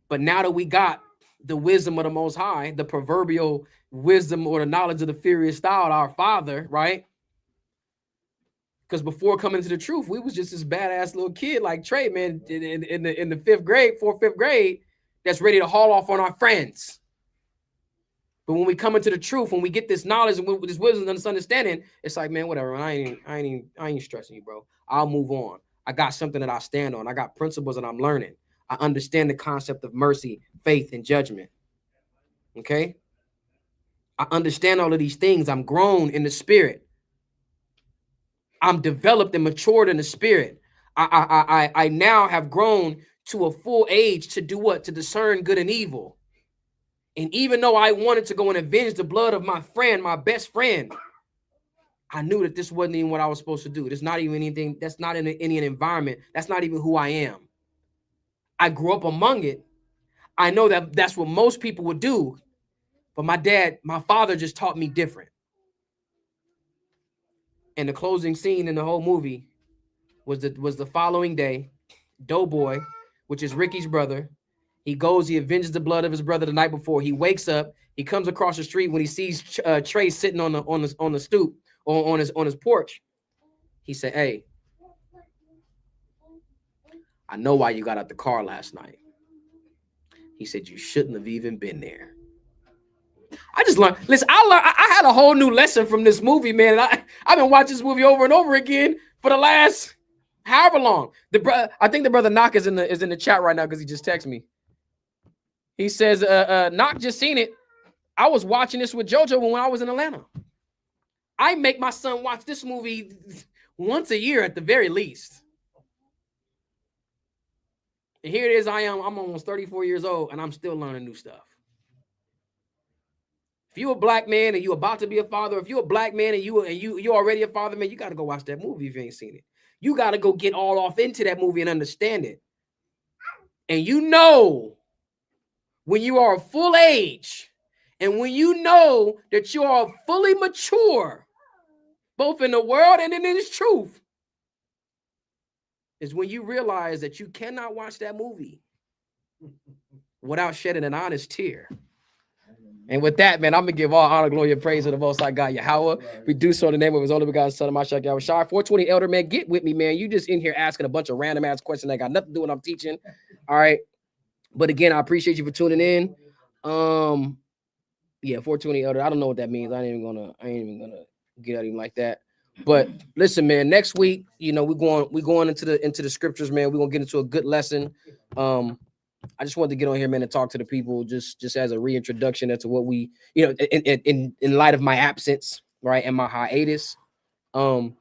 But now that we got the wisdom of the Most High, the proverbial wisdom or the knowledge of the Furious Style, our Father, right? Because before coming to the truth, we was just this badass little kid like Trey, man, in the 4th, 5th grade, that's ready to haul off on our friends. But when we come into the truth, when we get this knowledge and with this wisdom and this understanding, it's like, man, whatever. I ain't stressing you, bro. I'll move on. I got something that I stand on. I got principles that I'm learning. I understand the concept of mercy, faith, and judgment. Okay? I understand all of these things. I'm grown in the spirit. I'm developed and matured in the spirit. I now have grown to a full age to do what? To discern good and evil. And even though I wanted to go and avenge the blood of my friend, my best friend, I knew that this wasn't even what I was supposed to do. There's not even anything, that's not in any environment. That's not even who I am. I grew up among it. I know that that's what most people would do. But my father just taught me different. And the closing scene in the whole movie was the following day. Doughboy, which is Ricky's brother, he goes, he avenges the blood of his brother the night before. He wakes up, he comes across the street when he sees Trey sitting on the stoop or on his porch. He said, hey, I know why you got out the car last night. He said, you shouldn't have even been there. I just learned. Listen, I had a whole new lesson from this movie, man. And I've been watching this movie over and over again for the last however long. I think the brother Knock is in the chat right now because he just texted me. He says, Knock just seen it. I was watching this with JoJo when I was in Atlanta. I make my son watch this movie once a year at the very least. And here it is. I'm almost 34 years old and I'm still learning new stuff. If you're a black man and you're about to be a father, if you're a black man and you're already a father, man, you got to go watch that movie if you ain't seen it. You got to go get all off into that movie and understand it. And you know, when you are full age and when you know that you are fully mature, both in the world and in its truth, is when you realize that you cannot watch that movie without shedding an honest tear. And with that, man, I'm going to give all honor, glory, and praise to the Most High God, Yahweh. We do so in the name of his only begotten son, Mashiach Yahweh Shai. 420 Elder, man, get with me, man. You just in here asking a bunch of random ass questions that got nothing to do with what I'm teaching. All right. But again, I appreciate you for tuning in. Yeah, 420 Elder. I don't know what that means. I ain't even gonna get at him like that. But listen, man, next week, you know, we're going into the scriptures, man. We're gonna get into a good lesson. I just wanted to get on here, man, and talk to the people just as a reintroduction as to what we, you know, in light of my absence, right, and my hiatus. We're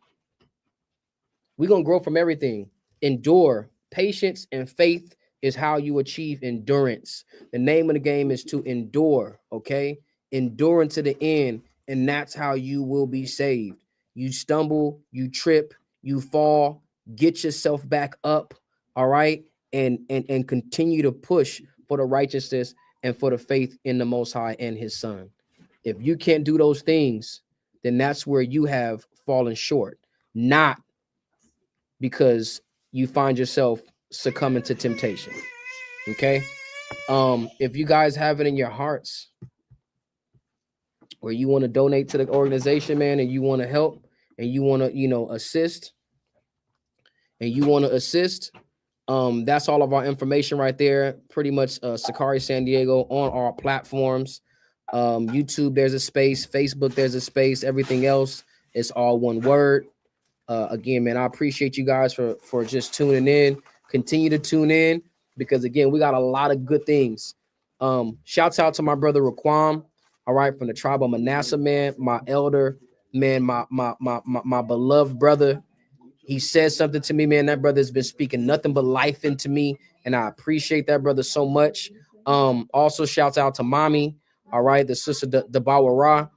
gonna grow from everything. Endure. Patience and faith is how you achieve endurance. The name of the game is to endure, okay? Endure unto the end, and that's how you will be saved. You stumble, you trip, you fall, get yourself back up, all right? And continue to push for the righteousness and for the faith in the Most High and his Son. If you can't do those things, then that's where you have fallen short, not because you find yourself succumbing to temptation. Okay. If you guys have it in your hearts or you want to donate to the organization, man, and you want to help and you want to, you know, assist, that's all of our information right there. Pretty much Sicari San Diego on our platforms. YouTube, there's a space. Facebook, there's a space. Everything else is all one word. Again, man, I appreciate you guys for just tuning in. Continue to tune in because, again, we got a lot of good things. Shouts out to my brother Raquam, all right, from the tribe of Manasseh, man, my elder, man, my beloved brother. He said something to me, man. That brother's been speaking nothing but life into me, and I appreciate that brother so much. Also, shouts out to Mommy, all right, the sister Dabawara.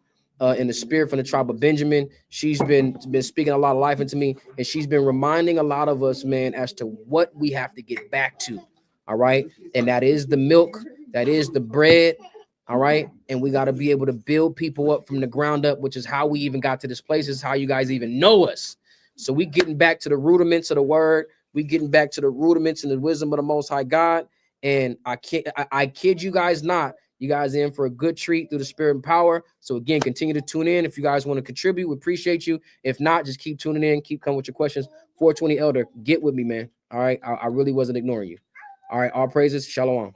In the spirit from the tribe of Benjamin. She's been speaking a lot of life into me, and she's been reminding a lot of us, man, as to what we have to get back to. All right. And that is the milk, that is the bread. All right. And we got to be able to build people up from the ground up, which is how we even got to this place. This is how you guys even know us. So we getting back to the rudiments of the word. We getting back to the rudiments and the wisdom of the Most High God. And I kid you guys not. You guys in for a good treat through the spirit and power. So again, continue to tune in. If you guys want to contribute, we appreciate you. If not, just keep tuning in. Keep coming with your questions. 420 Elder, get with me, man. All right. I really wasn't ignoring you. All right. All praises. Shalom.